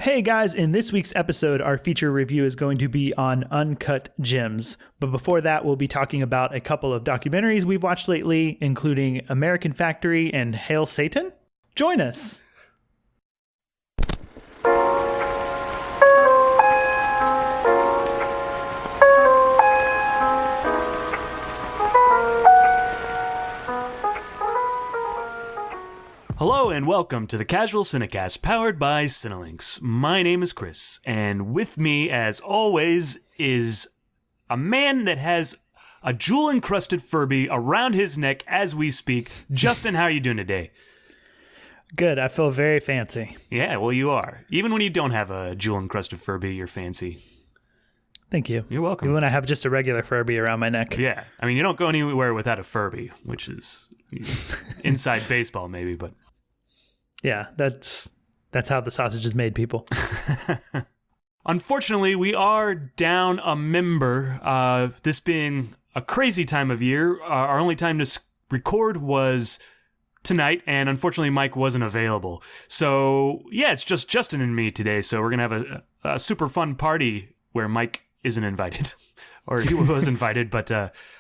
Hey guys, in this week's episode, our feature review is going to be on Uncut Gems. But before that, we'll be talking about a couple of documentaries we've watched lately, including American Factory and Hail Satan. Join us! Hello and welcome to the Casual Cinecast, powered by Cinelinx. My name is Chris, and with me, as always, is a man that has a jewel-encrusted Furby around his neck as we speak. Justin, how are you doing today? Good, I feel very fancy. Yeah, well, you are. Even when you don't have a jewel-encrusted Furby, you're fancy. Thank you. You're welcome. Even when I have just a regular Furby around my neck. Yeah, I mean, you don't go anywhere without a Furby, which is inside baseball maybe, but... Yeah, that's how the sausage is made, people. Unfortunately, we are down a member. This being a crazy time of year, our only time to record was tonight, and unfortunately Mike wasn't available. So, yeah, it's just Justin and me today, so we're going to have a super fun party where Mike isn't invited. Or he was invited, but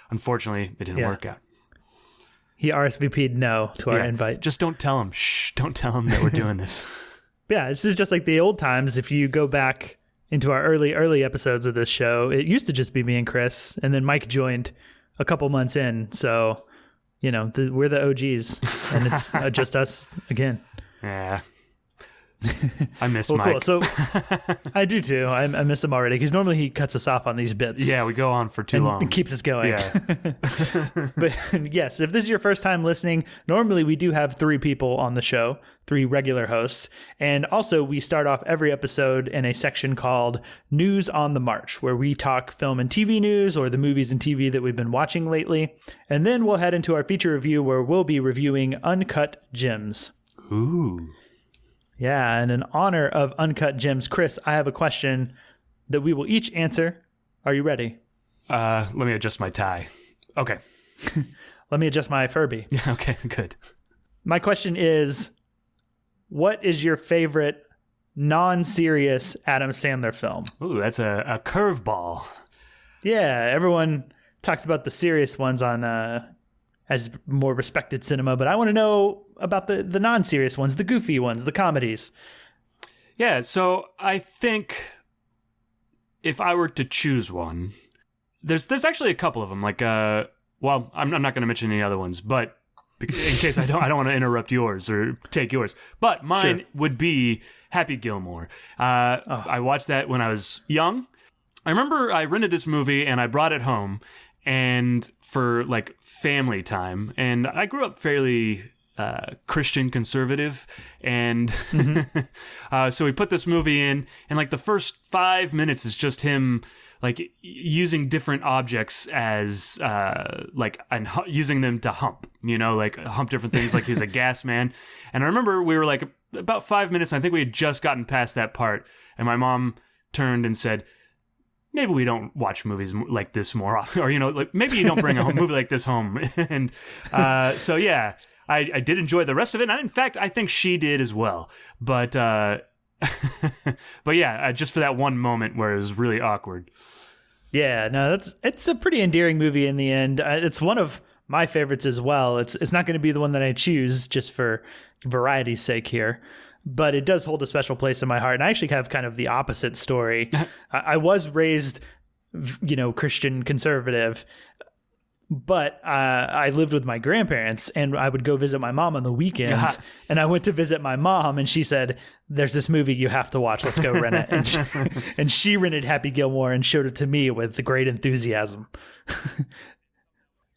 unfortunately it didn't work out. He RSVP'd no to our invite. Just don't tell him. Shh, don't tell him that we're doing this. Yeah, this is just like the old times. If you go back into our early episodes of this show, it used to just be me and Chris, and then Mike joined a couple months in. So, you know, we're the OGs, and it's just us again. Yeah. I miss Mike. Cool. So I do too. I miss him already because normally he cuts us off on these bits. Yeah, we go on for too long. And keeps us going. Yeah. But yes, if this is your first time listening, normally we do have 3 people on the show, 3 regular hosts. And also we start off every episode in a section called News on the March, where we talk film and TV news or the movies and TV that we've been watching lately. And then we'll head into our feature review where we'll be reviewing Uncut Gems. Ooh. Yeah, and in honor of Uncut Gems, Chris, I have a question that we will each answer. Are you ready? Let me adjust my tie. Okay. Let me adjust my Furby. Okay, good. My question is, what is your favorite non-serious Adam Sandler film? Ooh, that's a curveball. Yeah, everyone talks about the serious ones on as more respected cinema, but I want to know about the non-serious ones, the goofy ones, the comedies. Yeah, so I think if I were to choose one, there's actually a couple of them. Like, well, I'm not going to mention any other ones, but in case I don't want to interrupt yours or take yours. But mine would be Happy Gilmore. I watched that when I was young. I remember I rented this movie and I brought it home and for like family time. And I grew up fairly Christian conservative, and so we put this movie in, and like the first 5 minutes is just him like using different objects as using them to hump, like hump different things. Like he's a gas man. And I remember we were like about 5 minutes, and I think we had just gotten past that part, and my mom turned and said, maybe we don't watch movies like this more often, or like maybe you don't bring a movie like this home. And so yeah, I did enjoy the rest of it. And in fact, I think she did as well. But but yeah, just for that one moment where it was really awkward. Yeah, no, it's a pretty endearing movie in the end. It's one of my favorites as well. It's not going to be the one that I choose just for variety's sake here, but it does hold a special place in my heart. And I actually have kind of the opposite story. I was raised, Christian conservative, but I lived with my grandparents, and I would go visit my mom on the weekends. And I went to visit my mom, and she said, "There's this movie you have to watch. Let's go rent it." And she rented Happy Gilmore and showed it to me with great enthusiasm.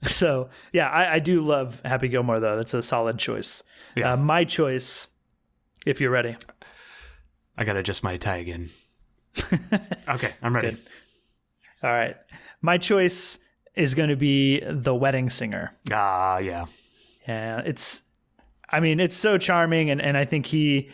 So yeah, I do love Happy Gilmore though. That's a solid choice. Yeah. My choice, if you're ready. I gotta adjust my tie again. Okay, I'm ready. Good. All right, my choice is going to be The Wedding Singer. Yeah. Yeah, it's so charming, and I think he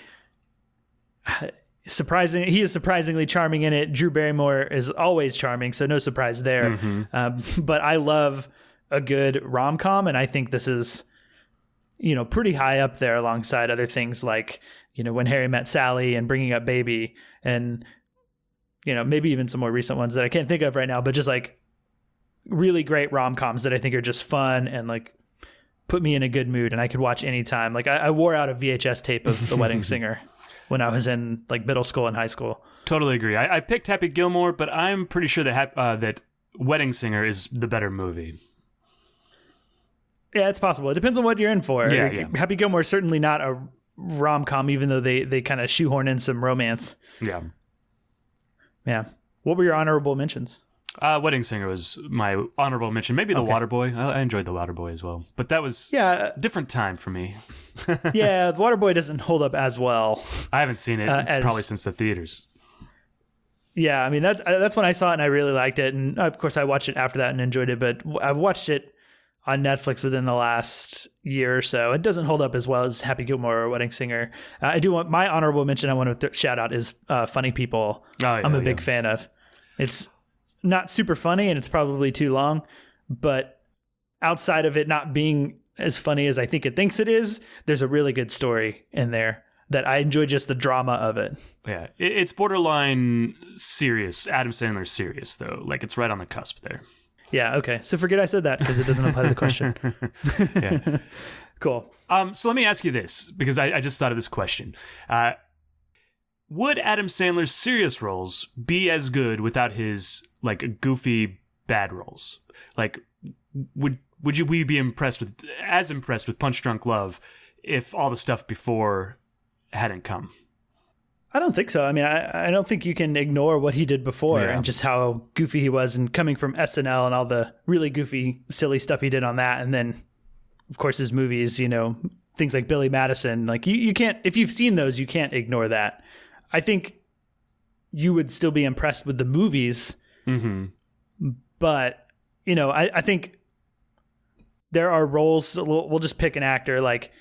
is surprisingly charming in it. Drew Barrymore is always charming, so no surprise there. Mm-hmm. But I love a good rom-com, and I think this is pretty high up there alongside other things like, When Harry Met Sally and Bringing Up Baby, and, maybe even some more recent ones that I can't think of right now, but just like really great rom-coms that I think are just fun and like put me in a good mood and I could watch anytime. Like I wore out a VHS tape of The Wedding Singer when I was in like middle school and high school. Totally agree. I picked Happy Gilmore, but I'm pretty sure that Wedding Singer is the better movie. Yeah, it's possible. It depends on what you're in for. Yeah. Happy Gilmore is certainly not a rom-com, even though they kind of shoehorn in some romance. Yeah. Yeah. What were your honorable mentions? Wedding Singer was my honorable mention. Maybe The Waterboy. I enjoyed The Waterboy as well. But that was a different time for me. Yeah, The Waterboy doesn't hold up as well. I haven't seen it probably since the theaters. Yeah, I mean, that's when I saw it and I really liked it. And of course, I watched it after that and enjoyed it. But I've watched it on Netflix within the last year or so. It doesn't hold up as well as Happy Gilmore or Wedding Singer. I do want my honorable mention I want to shout out is Funny People. I'm a big fan of. It's not super funny and it's probably too long, but outside of it not being as funny as I think it thinks it is, there's a really good story in there that I enjoy just the drama of it. Yeah, it's borderline serious. Adam Sandler's serious, though. Like, it's right on the cusp there. Yeah, okay. So forget I said that because it doesn't apply to the question. Yeah. Cool. So let me ask you this, because I just thought of this question. Would Adam Sandler's serious roles be as good without his, like, goofy bad roles? Like, would we be impressed with Punch Drunk Love if all the stuff before hadn't come? I don't think so. I mean, I don't think you can ignore what he did before and just how goofy he was, and coming from SNL and all the really goofy, silly stuff he did on that. And then, of course, his movies, things like Billy Madison, like you can't, if you've seen those, you can't ignore that. I think you would still be impressed with the movies, but, I think there are roles, we'll just pick an actor like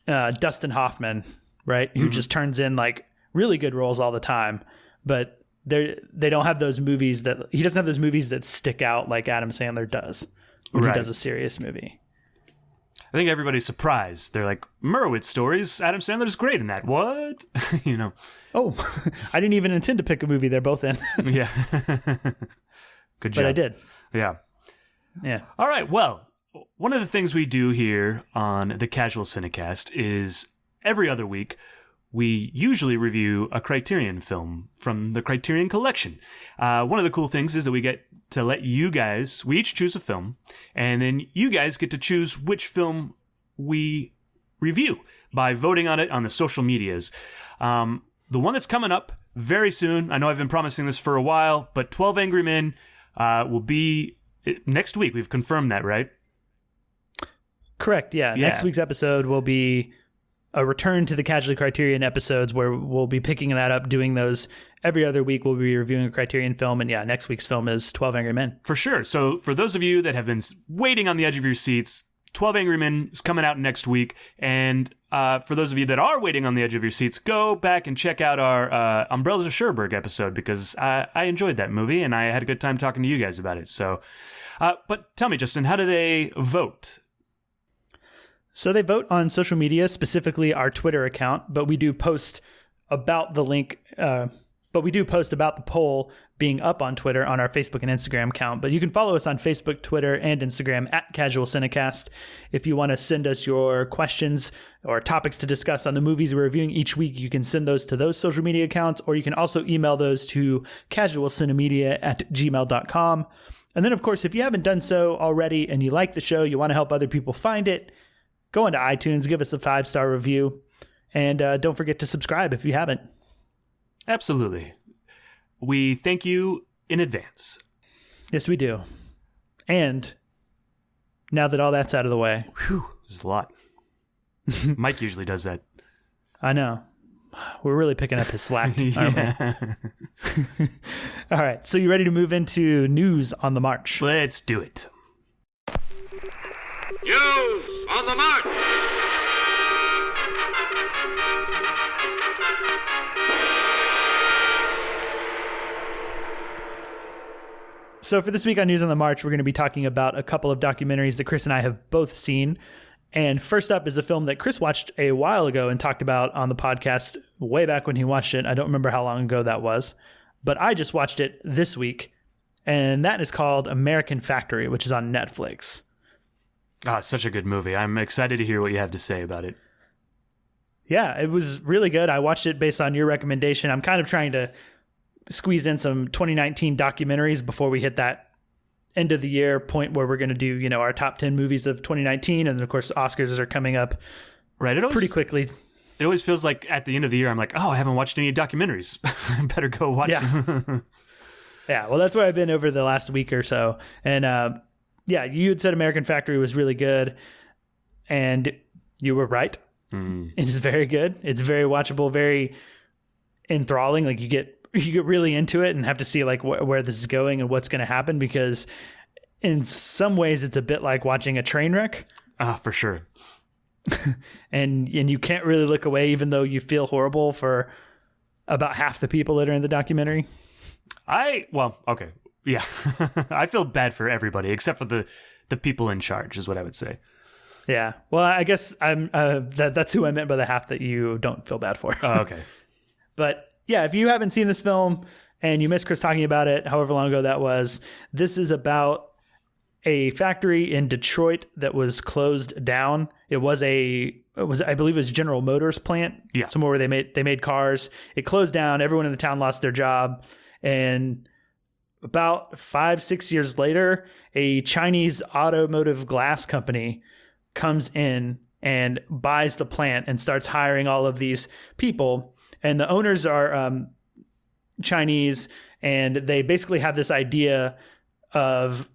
Dustin Hoffman, right? Who just turns in like really good roles all the time, but they don't have those movies he doesn't have those movies that stick out like Adam Sandler does when he does a serious movie. I think everybody's surprised. They're like, Merowitz Stories, Adam Sandler's great in that. What? Oh, I didn't even intend to pick a movie they're both in. Yeah. Good job. But I did. Yeah. Yeah. All right. Well, one of the things we do here on the Casual Cinecast is every other week, we usually review a Criterion film from the Criterion Collection. One of the cool things is that we get to let you guys, we each choose a film, and then you guys get to choose which film we review by voting on it on the social medias. The one that's coming up very soon, I know I've been promising this for a while, but 12 Angry Men will be next week. We've confirmed that, right? Correct, yeah. Next week's episode will be a return to the Casually Criterion episodes where we'll be picking that up, doing those every other week. We'll be reviewing a Criterion film, and next week's film is 12 Angry Men. For sure. So for those of you that have been waiting on the edge of your seats, 12 Angry Men is coming out next week, and for those of you that are waiting on the edge of your seats, go back and check out our Umbrellas of Cherbourg episode, because I enjoyed that movie, and I had a good time talking to you guys about it. So, but tell me, Justin, how do they vote? So they vote on social media, specifically our Twitter account, but we do post about the link, but we do post about the poll being up on Twitter on our Facebook and Instagram account. But you can follow us on Facebook, Twitter, and Instagram at Casual Cinecast. If you want to send us your questions or topics to discuss on the movies we're reviewing each week, you can send those to those social media accounts, or you can also email those to casualcinemedia@gmail.com. And then, of course, if you haven't done so already and you like the show, you want to help other people find it, go into iTunes, give us a 5-star review, and don't forget to subscribe if you haven't. Absolutely. We thank you in advance. Yes, we do. And now that all that's out of the way. Whew, this is a lot. Mike usually does that. I know. We're really picking up his slack, aren't we? All right, so you ready to move into news on the march? Let's do it. News on the march! So for this week on News on the March, we're going to be talking about a couple of documentaries that Chris and I have both seen. And first up is a film that Chris watched a while ago and talked about on the podcast way back when he watched it. I don't remember how long ago that was, but I just watched it this week, and that is called American Factory, which is on Netflix. Ah, it's such a good movie. I'm excited to hear what you have to say about it. Yeah, it was really good. I watched it based on your recommendation. I'm kind of trying to squeeze in some 2019 documentaries before we hit that end of the year point where we're going to do, our top 10 movies of 2019. And of course, Oscars are coming up pretty quickly. It always feels like at the end of the year, I'm like, oh, I haven't watched any documentaries. I better go watch them. Yeah, well, that's where I've been over the last week or so. And you had said American Factory was really good. And you were right. It is very good. It's very watchable, very enthralling. Like you get really into it and have to see like where this is going and what's going to happen, because in some ways it's a bit like watching a train wreck. For sure. and you can't really look away, even though you feel horrible for about half the people that are in the documentary. Okay. Yeah. I feel bad for everybody except for the people in charge is what I would say. Yeah. Well, I guess I'm that's who I meant by the half that you don't feel bad for. Oh, okay. But yeah, if you haven't seen this film and you missed Chris talking about it, however long ago that was, this is about a factory in Detroit that was closed down. I believe it was General Motors plant. Yeah. Somewhere where they made cars. It closed down. Everyone in the town lost their job. And about 5-6 years later, a Chinese automotive glass company comes in and buys the plant and starts hiring all of these people. And the owners are Chinese, and they basically have this idea of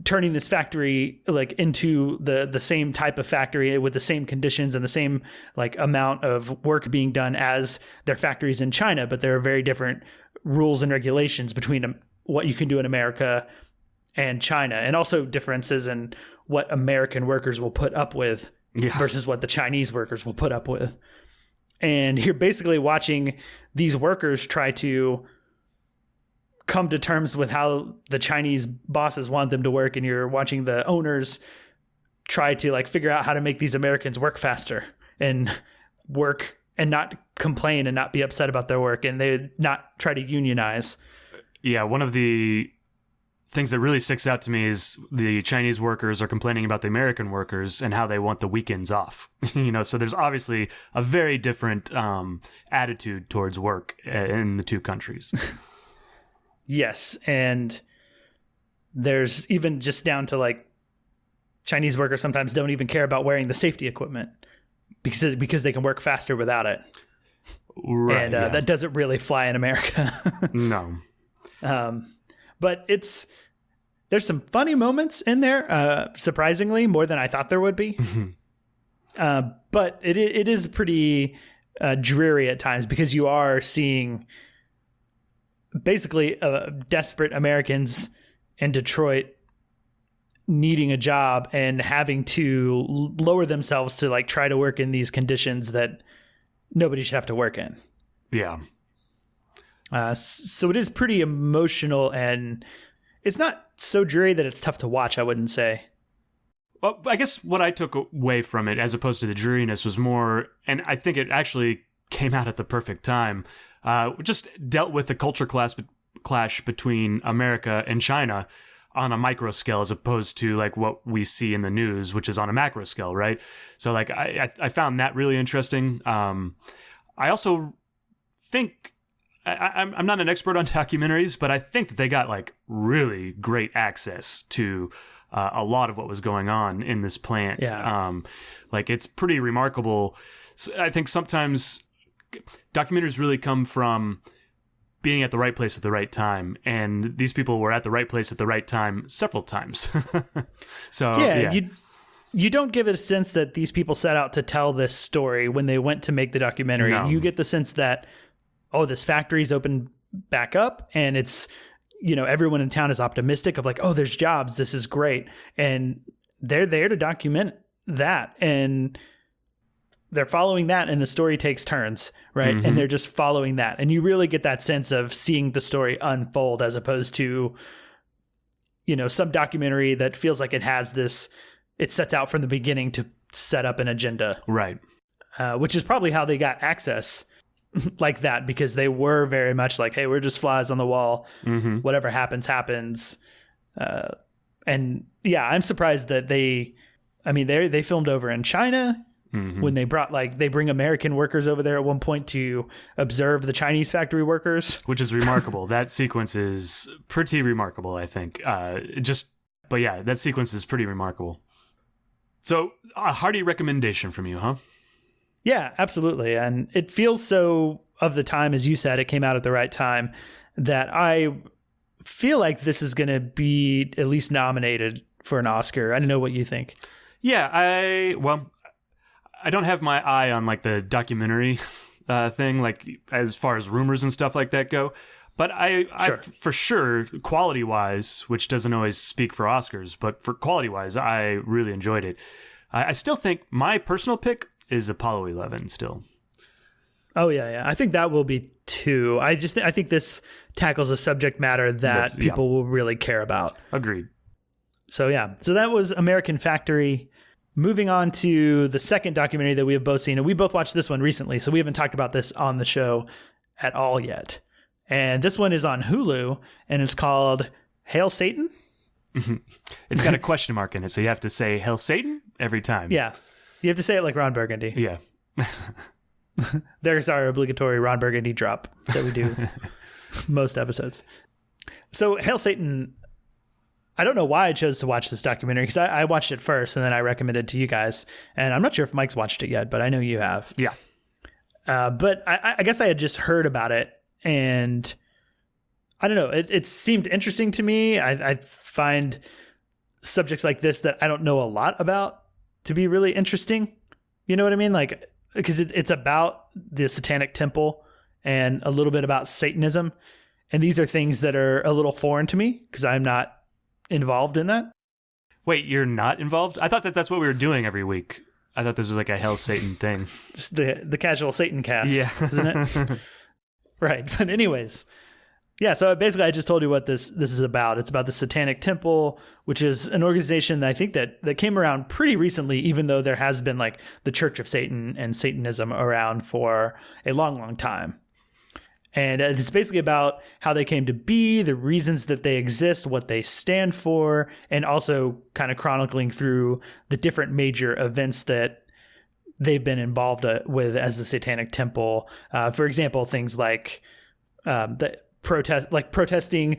turning this factory like into the same type of factory with the same conditions and the same like amount of work being done as their factories in China. But there are very different rules and regulations between what you can do in America and China, and also differences in what American workers will put up with versus what the Chinese workers will put up with. And you're basically watching these workers try to come to terms with how the Chinese bosses want them to work. And you're watching the owners try to like figure out how to make these Americans work faster and work and not complain and not be upset about their work. And they not try to unionize. Yeah. One of the things that really sticks out to me is the Chinese workers are complaining about the American workers and how they want the weekends off. So there's obviously a very different attitude towards work in the two countries. Yes, and there's even just down to like Chinese workers sometimes don't even care about wearing the safety equipment because they can work faster without it. Right, and that doesn't really fly in America. No. But there's some funny moments in there, surprisingly, more than I thought there would be. But it is pretty dreary at times, because you are seeing basically desperate Americans in Detroit needing a job and having to lower themselves to like try to work in these conditions that nobody should have to work in. Yeah. So it is pretty emotional, and it's not so dreary that it's tough to watch, I wouldn't say. Well, I guess what I took away from it, as opposed to the dreariness, was more, and I think it actually came out at the perfect time, just dealt with the culture clash between America and China on a micro scale, as opposed to like what we see in the news, which is on a macro scale, right? So like I found that really interesting. I also think I'm not an expert on documentaries, but I think that they got like really great access to a lot of what was going on in this plant. Yeah. Like it's pretty remarkable. I think sometimes documentaries really come from being at the right place at the right time, and these people were at the right place at the right time several times. So yeah. You don't give it a sense that these people set out to tell this story when they went to make the documentary. No. You get the sense that, this factory's open back up, and it's, everyone in town is optimistic of like, there's jobs. This is great. And they're there to document that. And they're following that, and the story takes turns, right? Mm-hmm. And they're just following that. And you really get that sense of seeing the story unfold, as opposed to, some documentary that feels like it has this, it sets out from the beginning to set up an agenda. Right. Which is probably how they got access like that, because they were very much like, hey, we're just flies on the wall. Mm-hmm. Whatever happens, happens. And yeah, I'm surprised that they filmed over in China. Mm-hmm. When they bring American workers over there at one point to observe the Chinese factory workers. Which is remarkable. That sequence is pretty remarkable, I think. But yeah, that sequence is pretty remarkable. So a hearty recommendation from you, huh? Yeah, absolutely. And it feels so of the time, as you said, it came out at the right time, that I feel like this is going to be at least nominated for an Oscar. I don't know what you think. Yeah, I don't have my eye on like the documentary thing, like as far as rumors and stuff like that go. But I for sure, quality wise, which doesn't always speak for Oscars, but for quality wise, I really enjoyed it. I still think my personal pick is Apollo 11 still. Oh yeah. I think that will be too. I think this tackles a subject matter that people will really care about. Agreed. So yeah. So that was American Factory. Moving on to the second documentary that we have both seen, and we both watched this one recently, so we haven't talked about this on the show at all yet. And this one is on Hulu, and it's called Hail Satan. It's got a question mark in it, so you have to say Hail Satan every time. Yeah. You have to say it like Ron Burgundy. Yeah. There's our obligatory Ron Burgundy drop that we do most episodes. So Hail Satan, I don't know why I chose to watch this documentary, because I watched it first and then I recommended it to you guys. And I'm not sure if Mike's watched it yet, but I know you have. Yeah. But I guess I had just heard about it, and I don't know. It seemed interesting to me. I find subjects like this that I don't know a lot about to be really interesting. You know what I mean? Like, because it's about the Satanic Temple and a little bit about Satanism. And these are things that are a little foreign to me because I'm not involved in that. Wait, you're not involved? I thought that's what we were doing every week. I thought this was like a Hail Satan thing. Just the casual Satan cast, yeah. Isn't it? Right. But anyways, yeah, so basically I just told you what this is about. It's about the Satanic Temple, which is an organization that I think that came around pretty recently, even though there has been like the Church of Satan and Satanism around for a long, long time. And it's basically about how they came to be, the reasons that they exist, what they stand for, and also kind of chronicling through the different major events that they've been involved with as the Satanic Temple. For example, things like protesting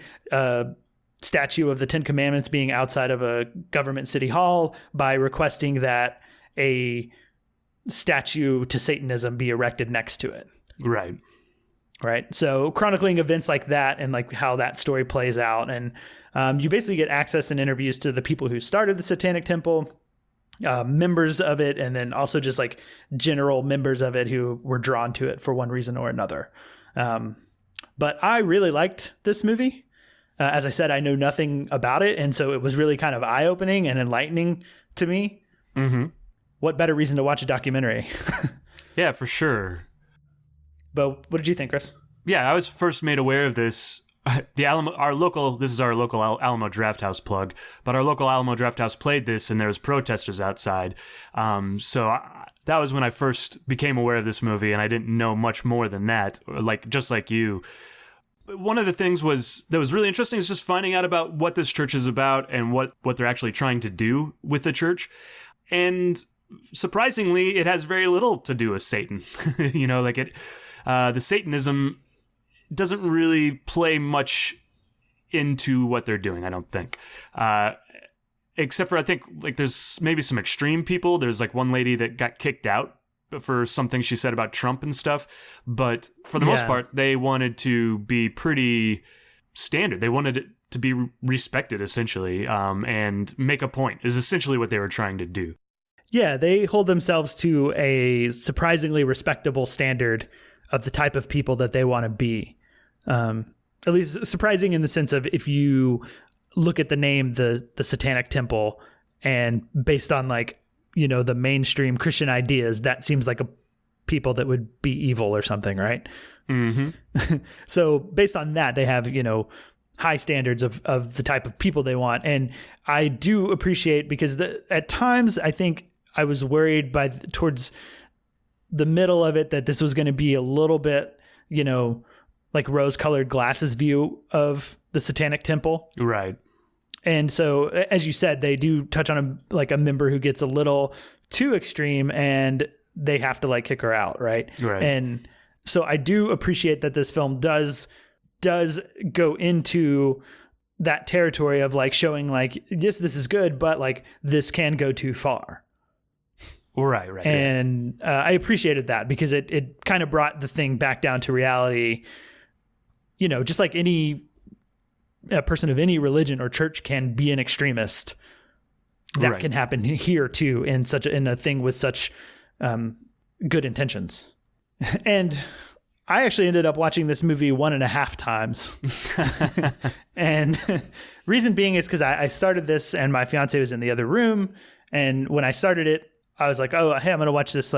statue of the Ten Commandments being outside of a government city hall by requesting that a statue to Satanism be erected next to it. Right. Right. So chronicling events like that and like how that story plays out. And you basically get access and interviews to the people who started the Satanic Temple, members of it, and then also just like general members of it who were drawn to it for one reason or another. But I really liked this movie. As I said, I know nothing about it. And so it was really kind of eye-opening and enlightening to me. Mm-hmm. What better reason to watch a documentary? Yeah, for sure. But what did you think, Chris? Yeah, I was first made aware of this. This is our local Alamo Drafthouse plug, but our local Alamo Drafthouse played this and there was protesters outside. That was when I first became aware of this movie, and I didn't know much more than that, just like you. One of the things that was really interesting is just finding out about what this church is about and what they're actually trying to do with the church. And surprisingly, it has very little to do with Satan. The Satanism doesn't really play much into what they're doing, I don't think. Except for, I think, like, there's maybe some extreme people. There's, like, one lady that got kicked out for something she said about Trump and stuff. But for the most part, they wanted to be pretty standard. They wanted it to be respected, essentially, and make a point, is essentially what they were trying to do. Yeah, they hold themselves to a surprisingly respectable standard of the type of people that they want to be. At least surprising in the sense of if you look at the name, the Satanic Temple, and based on the mainstream Christian ideas, that seems like a people that would be evil or something, right? Mm-hmm. So based on that, they have, high standards of the type of people they want. And I do appreciate, because at times I think I was worried towards the middle of it that this was going to be a little bit, like rose-colored glasses view of the Satanic Temple. Right. And so, as you said, they do touch on a member who gets a little too extreme and they have to kick her out, right? Right. And so I do appreciate that this film does go into that territory of showing this is good, but this can go too far. Right. And I appreciated that because it kind of brought the thing back down to reality. Just like a person of any religion or church can be an extremist. That can happen here too in a thing with such good intentions. And I actually ended up watching this movie 1.5 times. And reason being is because I started this and my fiance was in the other room. And when I started it, I was like, oh, hey, I'm going to watch this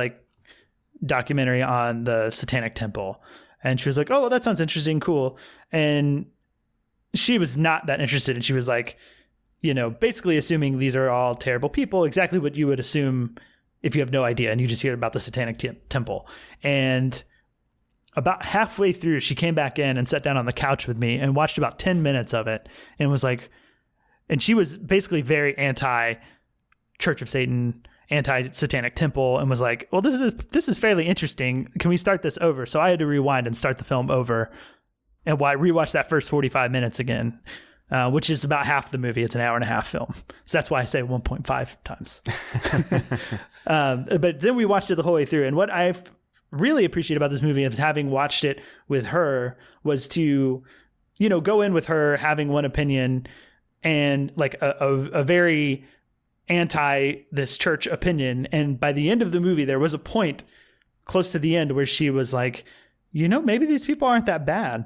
documentary on the Satanic Temple. And she was like, oh, well, that sounds interesting. Cool. And she was not that interested. And she was basically assuming these are all terrible people, exactly what you would assume if you have no idea and you just hear about the Satanic Temple. And about halfway through, she came back in and sat down on the couch with me and watched about 10 minutes of it and was and she was basically very anti-Church of Satan, anti-Satanic Temple, and was like, well, this is fairly interesting. Can we start this over? So I had to rewind and start the film over. And rewatch that first 45 minutes again, which is about half the movie. It's an 1.5-hour film. So that's why I say 1.5 times. But then we watched it the whole way through. And what I really appreciate about this movie, of having watched it with her, was to, go in with her having one opinion and a very anti this church opinion. And by the end of the movie, there was a point close to the end where she was like, maybe these people aren't that bad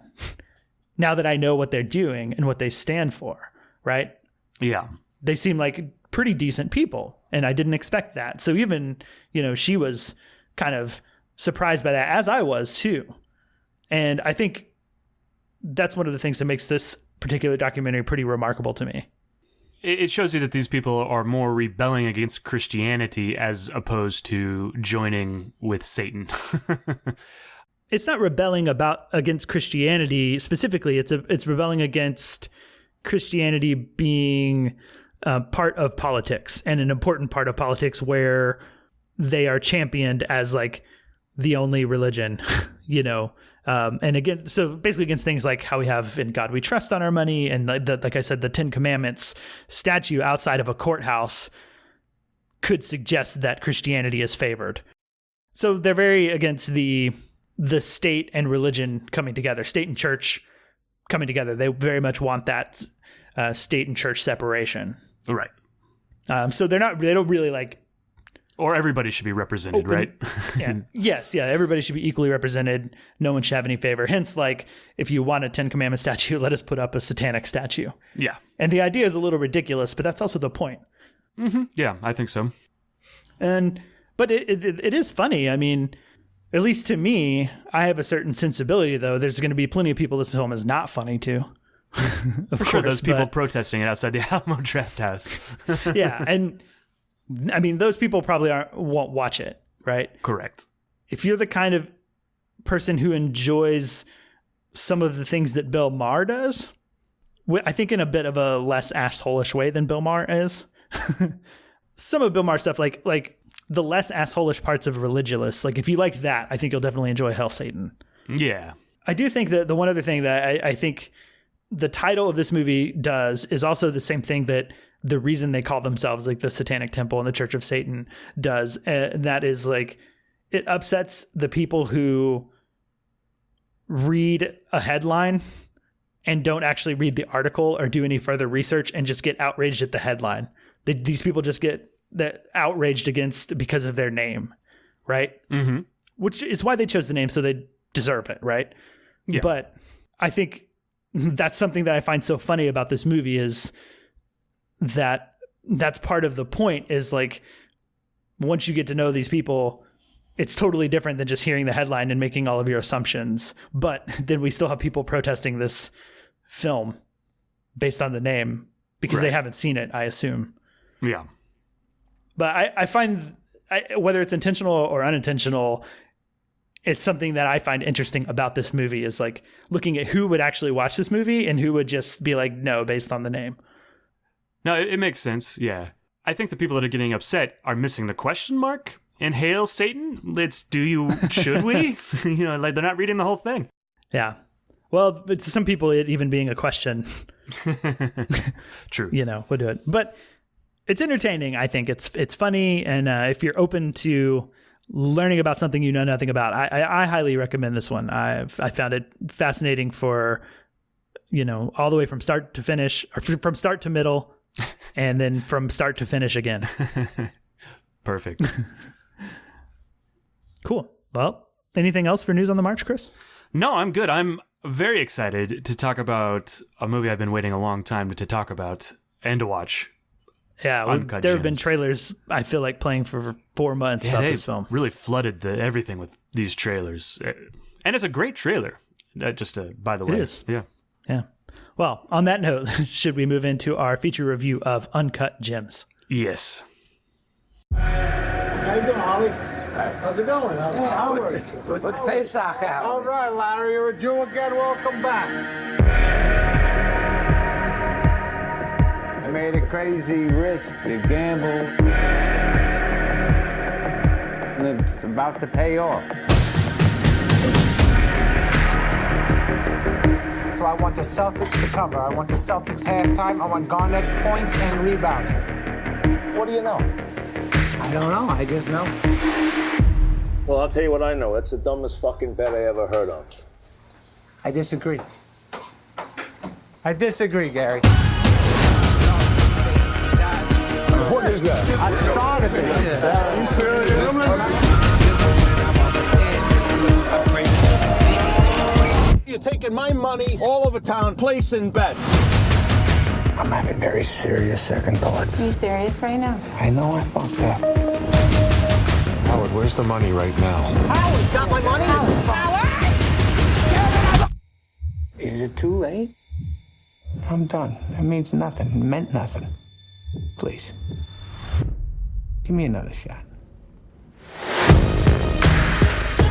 now that I know what they're doing and what they stand for, right? Yeah. They seem like pretty decent people, and I didn't expect that. So even, she was kind of surprised by that, as I was too. And I think that's one of the things that makes this particular documentary pretty remarkable to me. It shows you that these people are more rebelling against Christianity as opposed to joining with Satan. It's not rebelling against Christianity specifically. It's rebelling against Christianity being part of politics, and an important part of politics where they are championed as the only religion, and again, so basically against things like how we have In God We Trust on our money, and like I said, the 10 Commandments statue outside of a courthouse could suggest that Christianity is favored. So they're very against the state and religion coming together, state and church coming together. They very much want that state and church separation. Right. So they don't really or everybody should be represented, right? Yeah. Yes. Yeah. Everybody should be equally represented. No one should have any favor. Hence, if you want a 10 Commandment statue, let us put up a satanic statue. Yeah. And the idea is a little ridiculous, but that's also the point. Mm-hmm. Yeah, I think so. But it is funny. I mean, at least to me, I have a certain sensibility, though. There's going to be plenty of people this film is not funny to. For sure, those people protesting it outside the Alamo Draft House. Yeah, and I mean, those people probably won't watch it, right? Correct. If you're the kind of person who enjoys some of the things that Bill Maher does, I think in a bit of a less asshole-ish way than Bill Maher is. Some of Bill Maher's stuff, like the less asshole-ish parts of Religulous, if you like that, I think you'll definitely enjoy Hell Satan. Yeah. I do think that the one other thing that I think the title of this movie does is also the same thing that the reason they call themselves the Satanic Temple and the Church of Satan does. That is it upsets the people who read a headline and don't actually read the article or do any further research and just get outraged at the headline. These people just get outraged against because of their name, right? Mm-hmm. Which is why they chose the name, so they deserve it, right? Yeah. But I think that's something that I find so funny about this movie is that's part of the point is once you get to know these people, it's totally different than just hearing the headline and making all of your assumptions. But then we still have people protesting this film based on the name because they haven't seen it, I assume. Yeah. But I find whether it's intentional or unintentional, it's something that I find interesting about this movie is like looking at who would actually watch this movie and who would just be like, no, based on the name. No, it makes sense. Yeah. I think the people that are getting upset are missing the question mark in Hail Satan. Should we? Like they're not reading the whole thing. Yeah. Well, to some people, it even being a question, True. Would do it. But it's entertaining. I think it's funny. And if you're open to learning about something you know nothing about, I highly recommend this one. I found it fascinating for, all the way from start to finish, or from start to middle, and then from start to finish again. Perfect. Cool. Well, anything else for news on the march, Chris? No, I'm good. I'm very excited to talk about a movie I've been waiting a long time to talk about and to watch. Yeah, Uncut there Gems. have been trailers, I feel like, playing for 4 months about this film. Really flooded everything with these trailers. And it's a great trailer, just by the way. It is. Yeah. Yeah. Well, on that note, should we move into our feature review of Uncut Gems? Yes. How you doing, Holly? How's it going? How are you? Good Pesach out. All right, Larry, you're a Jew again. Welcome back. I made a crazy risk, a gamble, and it's about to pay off. So I want the Celtics to cover. I want the Celtics halftime. I want Garnett points and rebounds. What do you know? I don't know. I just know. Well, I'll tell you what I know. That's the dumbest fucking bet I ever heard of. I disagree. I disagree, Gary. What is that? I started it. Are you serious? You're taking my money all over town, placing bets. I'm having very serious second thoughts. Are you serious right now? I know I fucked up. Howard, where's the money right now? Howard, got my money? Howard! Is it too late? I'm done. It means nothing. It meant nothing. Please. Give me another shot.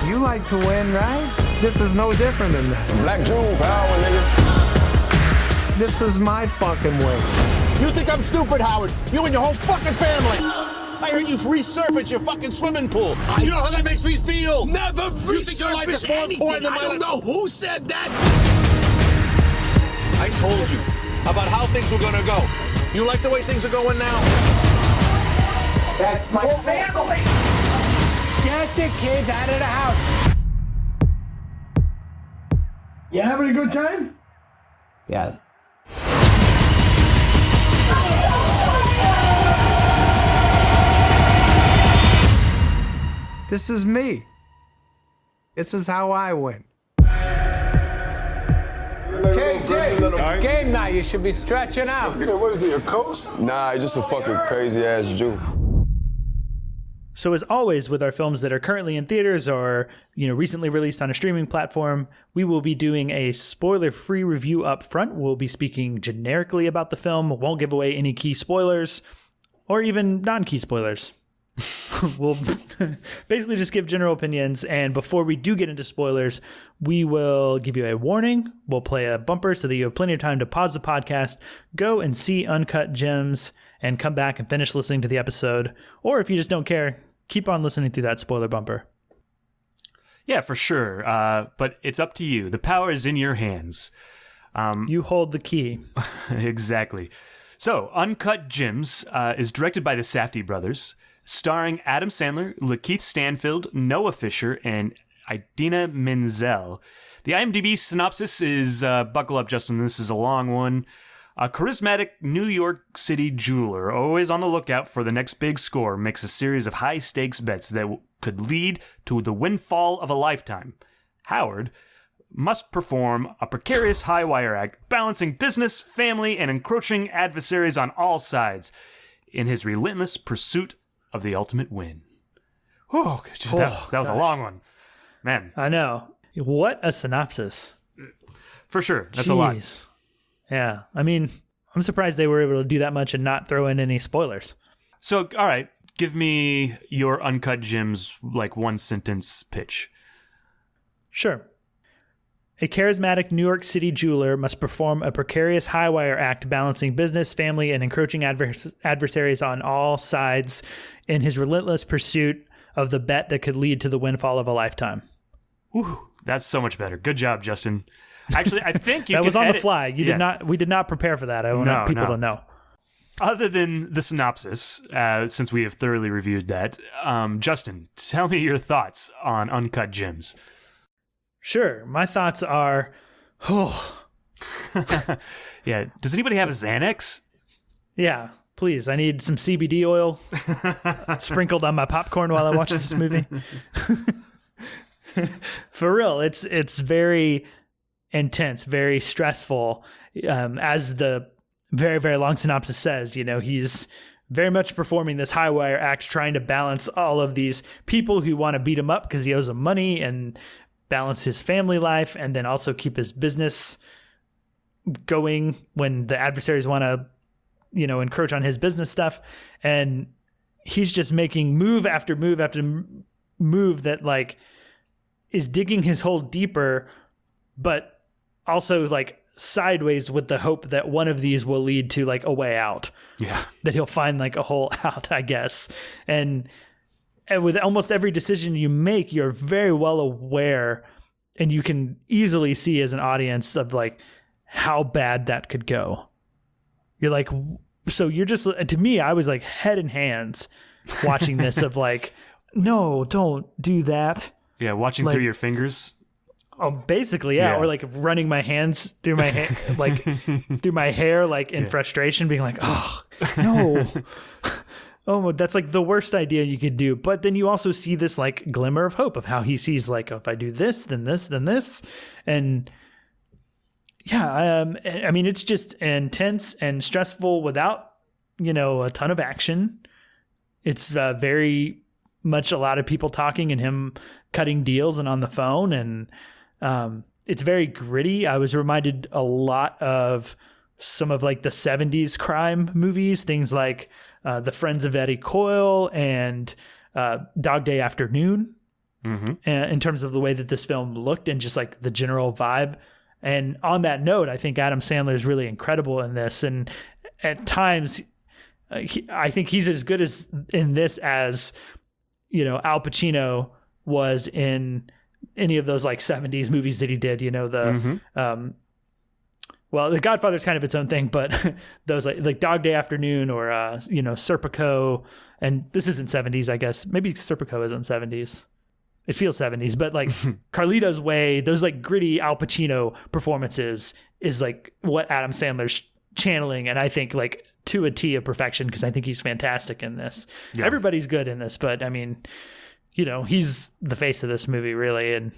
You like to win, right? This is no different than that. Black Jew power, nigga. This is my fucking way. You think I'm stupid, Howard? You and your whole fucking family. I heard you resurface your fucking swimming pool. You know how that makes me feel? Never You think your life is more important than I my don't life? know who said that. I told you about how things were gonna go. You like the way things are going now? That's my family. Get the kids out of the house. You having a good time? Yes. This is me. This is how I win. JJ, it's game night. You should be stretching out. What is he, a coach? Nah, he's just a fucking crazy ass Jew. So as always with our films that are currently in theaters or, recently released on a streaming platform, we will be doing a spoiler-free review up front. We'll be speaking generically about the film, won't give away any key spoilers or even non-key spoilers. We'll basically just give general opinions, and before we do get into spoilers, we will give you a warning. We'll play a bumper so that you have plenty of time to pause the podcast, go and see Uncut Gems, and come back and finish listening to the episode. Or if you just don't care, keep on listening through that spoiler bumper. Yeah, for sure. But it's up to you. The power is in your hands. You hold the key. Exactly. So, Uncut Gems is directed by the Safdie Brothers, starring Adam Sandler, Lakeith Stanfield, Noah Fisher, and Idina Menzel. The IMDb synopsis is, buckle up, Justin, this is a long one. A charismatic New York City jeweler, always on the lookout for the next big score, makes a series of high-stakes bets that could lead to the windfall of a lifetime. Howard must perform a precarious high-wire act, balancing business, family, and encroaching adversaries on all sides in his relentless pursuit of the ultimate win. Oh, that was a long one. Man. I know. What a synopsis. For sure. That's a lot. Yeah. I mean, I'm surprised they were able to do that much and not throw in any spoilers. So, all right. give me your Uncut Gems, like, one sentence pitch. Sure. A charismatic New York City jeweler must perform a precarious high-wire act balancing business, family, and encroaching adversaries on all sides in his relentless pursuit of the bet that could lead to the windfall of a lifetime. Ooh, that's so much better. Good job, Justin. Actually, I think you that can was on edit. The fly. We did not prepare for that. I want people to know. Other than the synopsis, since we have thoroughly reviewed that, Justin, tell me your thoughts on Uncut Gems. Sure. My thoughts are, Yeah. Does anybody have a Xanax? Yeah, please. I need some CBD oil sprinkled on my popcorn while I watch this movie. For real, it's very intense, very stressful. As the very, very long synopsis says, he's very much performing this high wire act, trying to balance all of these people who want to beat him up because he owes them money, and balance his family life, and then also keep his business going when the adversaries want to, encroach on his business stuff. And he's just making move after move after move that, like, is digging his hole deeper, but also, like, sideways with the hope that one of these will lead to, like, a way out. Yeah. That he'll find, like, a hole out, I guess. And with almost every decision you make, you're very well aware, and you can easily see as an audience of, like, how bad that could go. You're like, so you're just, to me, I was like head in hands watching this of like, no, don't do that. Yeah, watching through your fingers. Oh, basically, yeah. Or like running my hands through my through my hair, like in frustration, being like, oh no. Oh, that's like the worst idea you could do. But then you also see this like glimmer of hope of how he sees, like, if I do this, then this, then this. And yeah, I mean, it's just intense and stressful without, a ton of action. It's very much a lot of people talking and him cutting deals and on the phone. And it's very gritty. I was reminded a lot of some of like the 70s crime movies, things like The Friends of Eddie Coyle and Dog Day Afternoon, in terms of the way that this film looked and just like the general vibe. And on that note, I think Adam Sandler is really incredible in this. And at times, I think he's as good as in this as, Al Pacino was in any of those like 70s movies that he did, well, The Godfather's kind of its own thing, but those like Dog Day Afternoon or, Serpico, and this isn't 70s, I guess. Maybe Serpico isn't 70s. It feels 70s, but like Carlito's Way, those like gritty Al Pacino performances is like what Adam Sandler's channeling. And I think like to a T of perfection, because I think he's fantastic in this. Yeah. Everybody's good in this, but I mean, he's the face of this movie really. And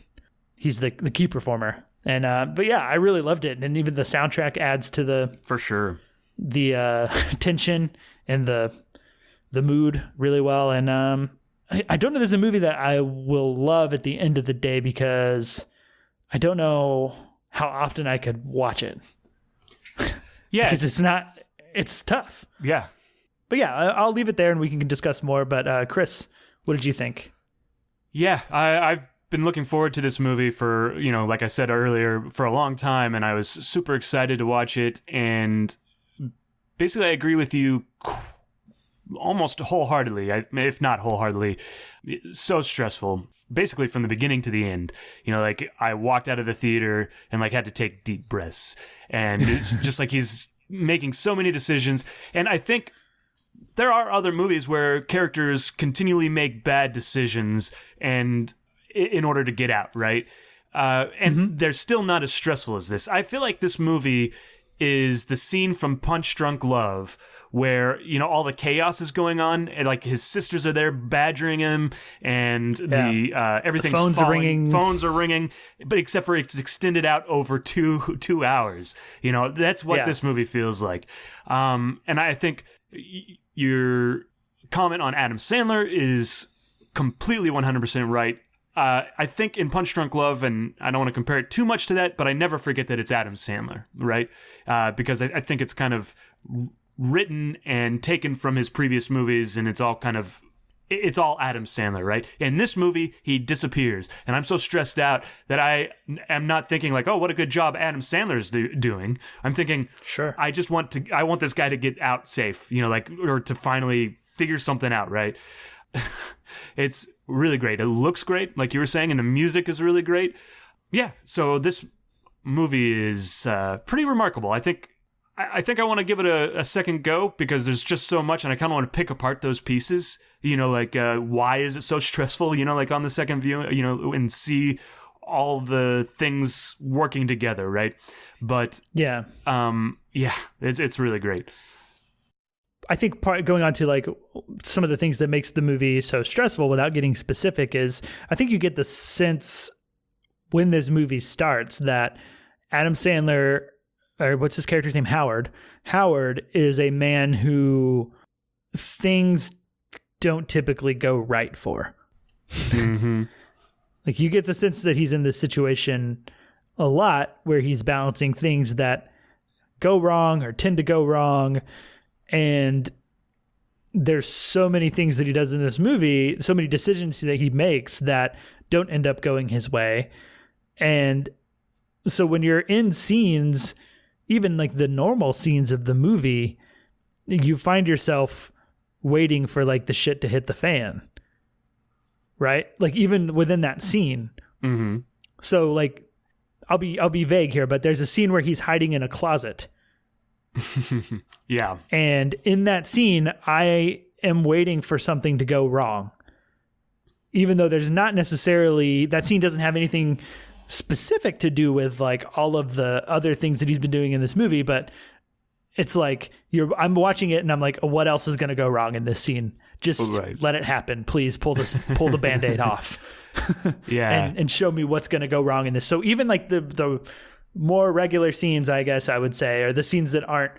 he's the key performer. And, but yeah, I really loved it. And even the soundtrack adds to the, for sure, the, tension and the mood really well. And, I don't know if there's a movie that I will love at the end of the day because I don't know how often I could watch it. Yeah. Because it's tough. Yeah. But yeah, I'll leave it there and we can discuss more. But Chris, what did you think? Yeah, I've been looking forward to this movie for, like I said earlier, for a long time, and I was super excited to watch it. And basically, I agree with you almost wholeheartedly, if not wholeheartedly. So stressful, basically from the beginning to the end. Like I walked out of the theater and like had to take deep breaths, and it's just like he's making so many decisions. And I think there are other movies where characters continually make bad decisions and in order to get out, right? And they're still not as stressful as this. I feel like this movie is the scene from Punch Drunk Love where, all the chaos is going on, and like his sisters are there badgering him, and everything's the phones falling. Phones are ringing, but except for it's extended out over two hours. That's what this movie feels like. And I think your comment on Adam Sandler is completely 100% right. I think in Punch Drunk Love, and I don't want to compare it too much to that, but I never forget that it's Adam Sandler, right? Because I think it's kind of written and taken from his previous movies, and it's all kind of it's all Adam Sandler, right? In this movie, he disappears, and I'm so stressed out that I am not thinking like, oh, what a good job Adam Sandler's doing. I'm thinking, sure, I want this guy to get out safe, like, or to finally figure something out, right? It's really great. It looks great, like you were saying, and the music is really great. Yeah, so this movie is pretty remarkable. I think I want to give it a second go because there's just so much, and I kind of want to pick apart those pieces. Like why is it so stressful? Like on the second view, and see all the things working together, right? But yeah, it's really great. I think going on to like some of the things that makes the movie so stressful without getting specific is I think you get the sense when this movie starts that Adam Sandler, or what's his character's name? Howard is a man who things don't typically go right for. Mm-hmm. Like you get the sense that he's in this situation a lot where he's balancing things that go wrong or tend to go wrong. And there's so many things that he does in this movie, so many decisions that he makes that don't end up going his way. And so when you're in scenes, even like the normal scenes of the movie, you find yourself waiting for like the shit to hit the fan. Right? Like even within that scene. Mm-hmm. So like I'll be vague here, but there's a scene where he's hiding in a closet. Yeah. And in that scene, I am waiting for something to go wrong. Even though there's not necessarily, that scene doesn't have anything specific to do with like all of the other things that he's been doing in this movie, but it's like I'm watching it and I'm like, what else is going to go wrong in this scene? Just let it happen. Please pull the Band-Aid off. Yeah. And show me what's going to go wrong in this. So even like the more regular scenes, I guess I would say, are the scenes that aren't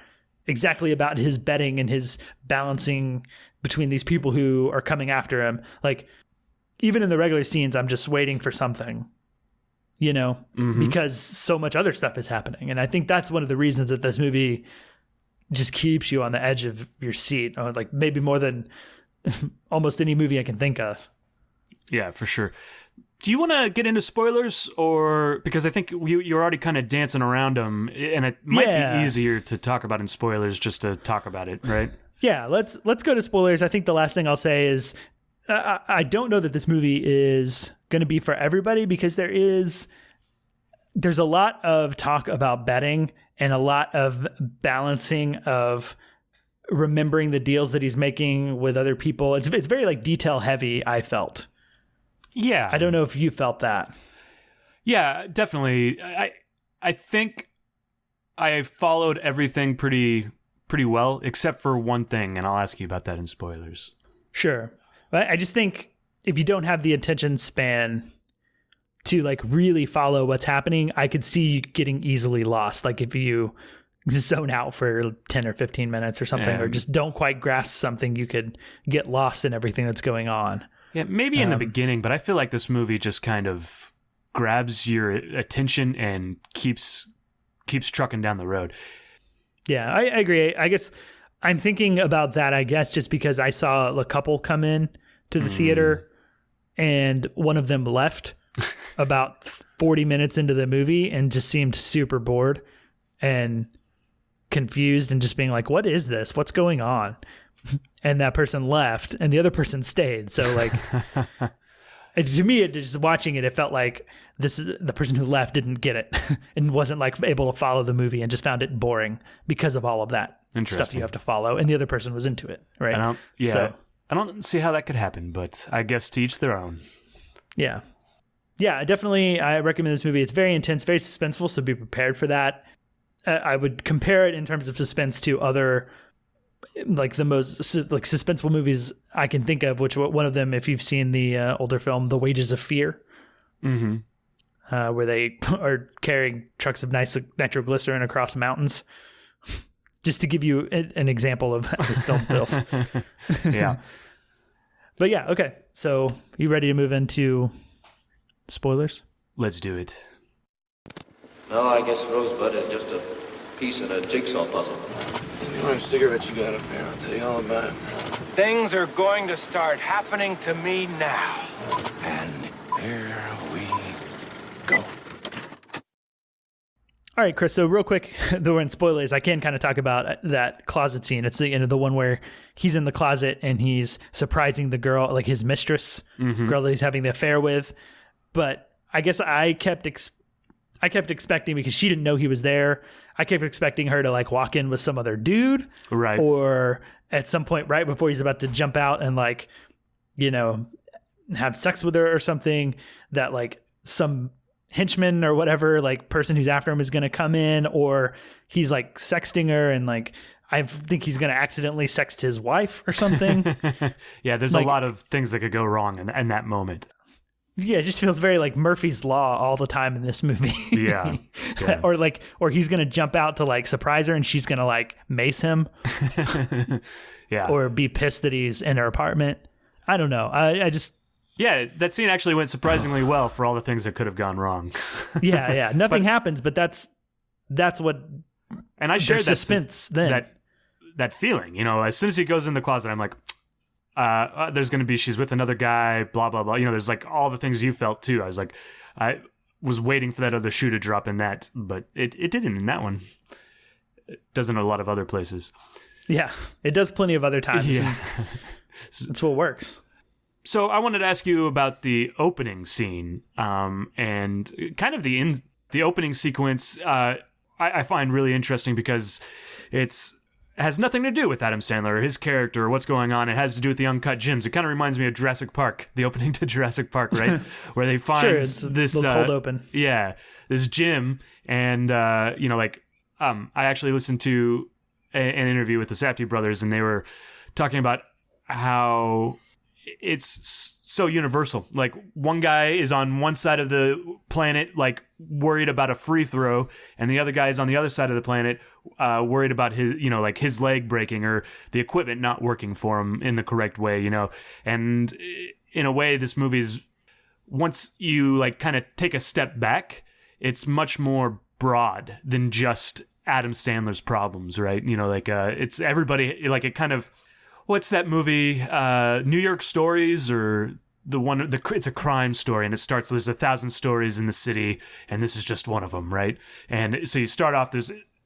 exactly about his betting and his balancing between these people who are coming after him. Like even in the regular scenes, I'm just waiting for something, because so much other stuff is happening. And I think that's one of the reasons that this movie just keeps you on the edge of your seat, like maybe more than almost any movie I can think of. Yeah, for sure. Do you want to get into spoilers, or because I think you're already kind of dancing around them, and it might be easier to talk about in spoilers just to talk about it, right? Yeah, let's go to spoilers. I think the last thing I'll say is I don't know that this movie is going to be for everybody because there's a lot of talk about betting and a lot of balancing of remembering the deals that he's making with other people. It's very like detail heavy, I felt. Yeah. I don't know if you felt that. Yeah, definitely. I think I followed everything pretty well, except for one thing, and I'll ask you about that in spoilers. Sure. But I just think if you don't have the attention span to like really follow what's happening, I could see you getting easily lost. Like if you zone out for 10 or 15 minutes or something, or just don't quite grasp something, you could get lost in everything that's going on. Yeah, maybe in the beginning, but I feel like this movie just kind of grabs your attention and keeps trucking down the road. Yeah, I agree. I guess I'm thinking about that, just because I saw a couple come in to the theater and one of them left about 40 minutes into the movie and just seemed super bored and confused and just being like, what is this? What's going on? And that person left and the other person stayed. So like, to me, just watching it, it felt like the person who left didn't get it and wasn't like able to follow the movie and just found it boring because of all of that stuff you have to follow. And the other person was into it. Right. I don't see how that could happen, but I guess to each their own. Yeah. Yeah, definitely. I recommend this movie. It's very intense, very suspenseful. So be prepared for that. I would compare it in terms of suspense to other, like the most like suspenseful movies I can think of, which one of them, if you've seen the older film, The Wages of Fear, where they are carrying trucks of nitroglycerin across mountains, just to give you an example of how this film feels. Yeah. But yeah, okay. So you ready to move into spoilers? Let's do it. No, I guess Rosebud is just a piece in a jigsaw puzzle. How many cigarettes you got up there? I'll tell you all about it. Things are going to start happening to me now. And here we go. All right, Chris. So real quick, though we're in spoilers, I can kind of talk about that closet scene. It's the one where he's in the closet and he's surprising the girl, like his mistress, girl that he's having the affair with. But I guess I kept expecting, because she didn't know he was there, I kept expecting her to like walk in with some other dude, right? Or at some point right before he's about to jump out and like, have sex with her or something, that like some henchman or whatever, like person who's after him is going to come in, or he's like sexting her and like I think he's going to accidentally sext his wife or something. Yeah, there's like, a lot of things that could go wrong in that moment. Yeah, it just feels very like Murphy's Law all the time in this movie. Yeah. or he's going to jump out to like surprise her and she's going to like mace him. Yeah. Or be pissed that he's in her apartment. I don't know. I just... Yeah, that scene actually went surprisingly well for all the things that could have gone wrong. Yeah. Nothing happens, but that's what... And I shared suspense then. That feeling, as soon as he goes in the closet, I'm like, there's going to be, she's with another guy, blah, blah, blah. There's like all the things you felt too. I was like, I was waiting for that other shoe to drop in that, but it didn't in that one. It doesn't in a lot of other places. Yeah, it does plenty of other times. Yeah. That's what works. So I wanted to ask you about the opening scene, and kind of the opening sequence. I find really interesting because it has nothing to do with Adam Sandler or his character or what's going on. It has to do with the Uncut Gems. It kind of reminds me of Jurassic Park, the opening to Jurassic Park, right? Where they find this cold open. Yeah, this gym, and I actually listened to an interview with the Safdie Brothers, and they were talking about how it's so universal. Like, one guy is on one side of the planet, like worried about a free throw, and the other guy is on the other side of the planet, worried about his, like his leg breaking or the equipment not working for him in the correct way, And in a way, this movie's, once you like kind of take a step back, it's much more broad than just Adam Sandler's problems, right? It's everybody, like it kind of, what's that movie, New York Stories, or it's a crime story, and it starts, there's 1,000 stories in the city, and this is just one of them, right? And so you start off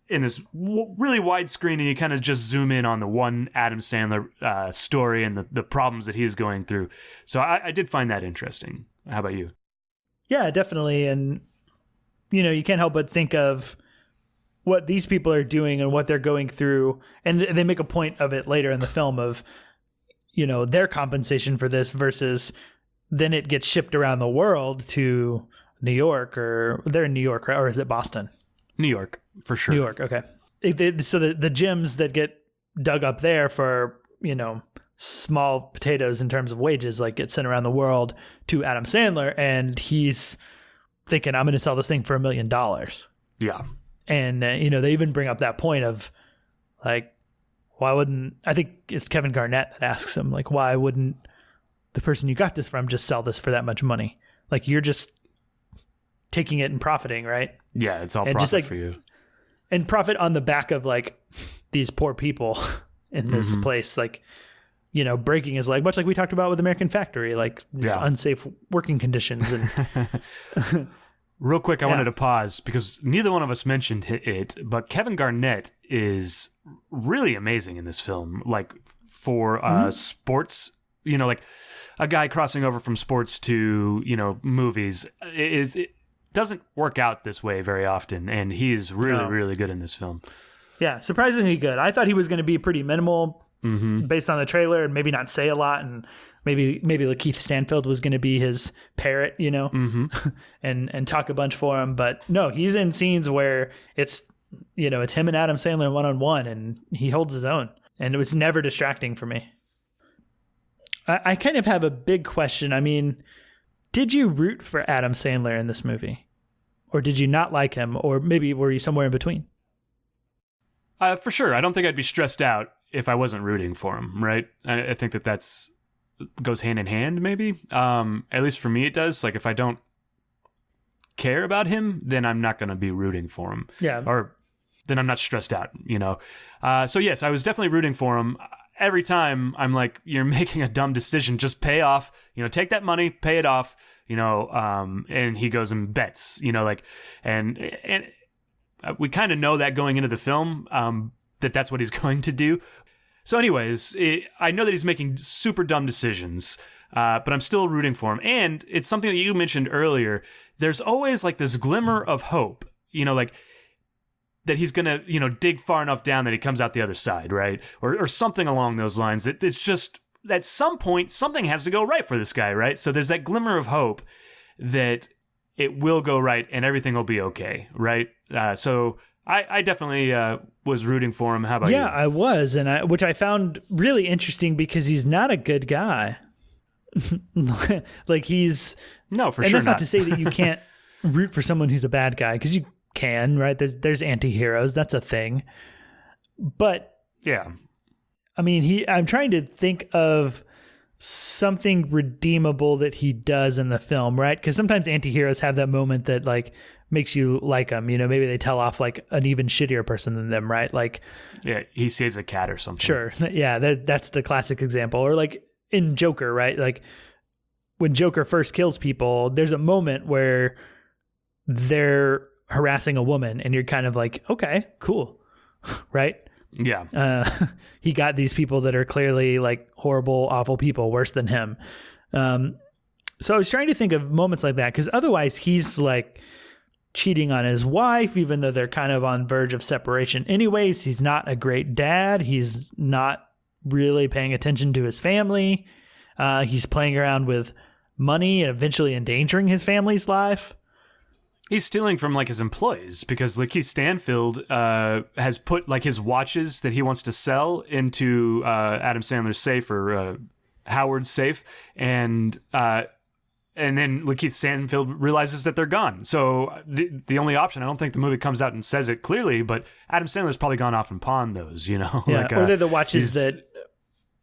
in this really wide screen, and you kind of just zoom in on the one Adam Sandler story and the problems that he is going through. So I did find that interesting. How about you? Yeah, definitely. And, you can't help but think of what these people are doing and what they're going through. And they make a point of it later in the film of, their compensation for this versus then it gets shipped around the world to New York, or they're in New York, right? Or is it Boston? New York, for sure. New York, okay. So the gyms that get dug up there for, small potatoes in terms of wages, like get sent around the world to Adam Sandler, and he's thinking, I'm going to sell this thing for $1 million. Yeah. And, they even bring up that point of, like, why wouldn't, I think it's Kevin Garnett that asks him, like, why wouldn't the person you got this from just sell this for that much money? Like, you're just taking it and profiting, right? Yeah, it's all and profit for you. And profit on the back of, like, these poor people in this place, like, breaking his leg, much like we talked about with American Factory, like these unsafe working conditions. And real quick, I wanted to pause because neither one of us mentioned it, but Kevin Garnett is really amazing in this film. Like, for sports, like a guy crossing over from sports to, movies, it doesn't work out this way very often. And he is really, really good in this film. Yeah, surprisingly good. I thought he was going to be pretty minimal based on the trailer and maybe not say a lot, and maybe Lakeith Stanfield was going to be his parrot, and talk a bunch for him. But no, he's in scenes where it's him and Adam Sandler one-on-one, and he holds his own, and it was never distracting for me. I kind of have a big question. I mean, did you root for Adam Sandler in this movie, or did you not like him, or maybe were you somewhere in between? For sure. I don't think I'd be stressed out if I wasn't rooting for him, right? I think that's goes hand in hand, maybe. At least for me, it does. Like, if I don't care about him, then I'm not going to be rooting for him. Yeah. Or then I'm not stressed out, So yes, I was definitely rooting for him. every time I'm like, you're making a dumb decision. Just pay off, take that money, pay it off, and he goes and bets, and we kind of know that going into the film, that's what he's going to do. So anyways, I know that he's making super dumb decisions, but I'm still rooting for him. And it's something that you mentioned earlier. There's always like this glimmer of hope, like that he's going to, dig far enough down that he comes out the other side, right? Or something along those lines. It's just at some point, something has to go right for this guy, right? So there's that glimmer of hope that it will go right and everything will be okay, right? So I definitely was rooting for him. How about you? Yeah, I was, which I found really interesting because he's not a good guy. Like he's no, for and sure. That's not to say that you can't root for someone who's a bad guy, because you can, right? There's anti-heroes, that's a thing. But yeah, I mean, I'm trying to think of something redeemable that he does in the film, right? Because sometimes anti-heroes have that moment that like makes you like them. Maybe they tell off like an even shittier person than them, right? Like, yeah, he saves a cat or something. Sure, yeah, that's the classic example. Or like in Joker, right? Like when Joker first kills people, there's a moment where they're harassing a woman, and you're kind of like, okay, cool, right? Yeah. He got these people that are clearly like horrible, awful people, worse than him. So I was trying to think of moments like that, because otherwise he's like cheating on his wife, even though they're kind of on verge of separation anyways. He's not a great dad. He's not really paying attention to his family. He's playing around with money and eventually endangering his family's life. He's stealing from like his employees, because Lakeith Stanfield has put like his watches that he wants to sell into Adam Sandler's safe, or Howard's safe, and then Lakeith Stanfield realizes that they're gone. So the only option, I don't think the movie comes out and says it clearly, but Adam Sandler's probably gone off and pawned those, Yeah, like, or they're the watches that,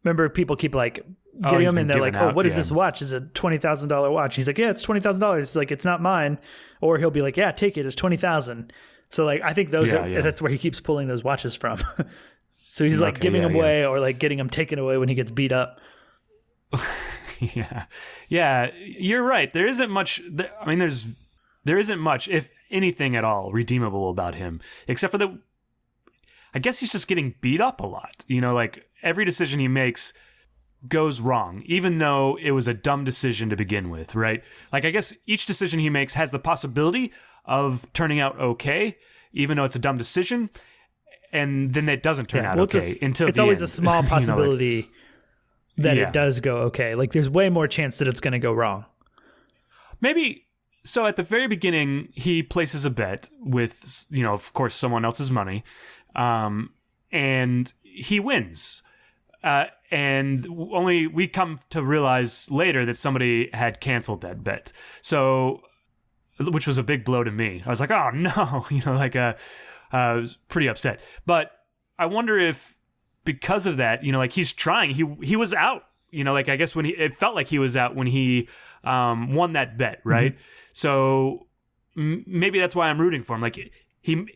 remember, people keep like getting them, and they're like, oh, what is this watch? Is a $20,000 watch? He's like, yeah, it's $20,000. It's like, it's not mine. Or he'll be like, yeah, take it. It's $20,000. So like, I think that's where he keeps pulling those watches from. So he's like giving them away, or like getting them taken away when he gets beat up. Yeah, you're right. There isn't much. I mean, there isn't much, if anything at all, redeemable about him, except for I guess he's just getting beat up a lot. Like every decision he makes goes wrong, even though it was a dumb decision to begin with, right? Like, I guess each decision he makes has the possibility of turning out okay, even though it's a dumb decision, and then it doesn't turn out okay until it's the always end. a small possibility that it does go okay. Like, there's way more chance that it's going to go wrong. Maybe. So at the very beginning, he places a bet with, of course, someone else's money, and he wins. And only we come to realize later that somebody had canceled that bet. So, which was a big blow to me. I was like, oh no, I was pretty upset. But I wonder if because of that, like he's trying, he was out, like I guess it felt like he was out when he won that bet, right? Mm-hmm. So maybe that's why I'm rooting for him. Like he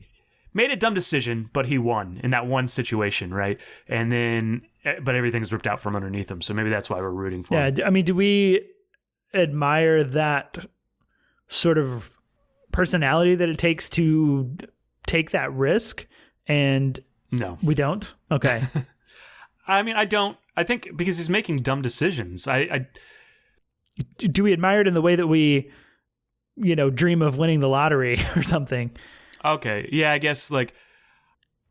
made a dumb decision, but he won in that one situation, right? And then, but everything's ripped out from underneath him. So maybe that's why we're rooting for him. Yeah, I mean, do we admire that sort of personality that it takes to take that risk? And no, we don't. Okay. I mean, I don't. I think because he's making dumb decisions. Do we admire it in the way that we, dream of winning the lottery or something? Okay. Yeah, I guess like,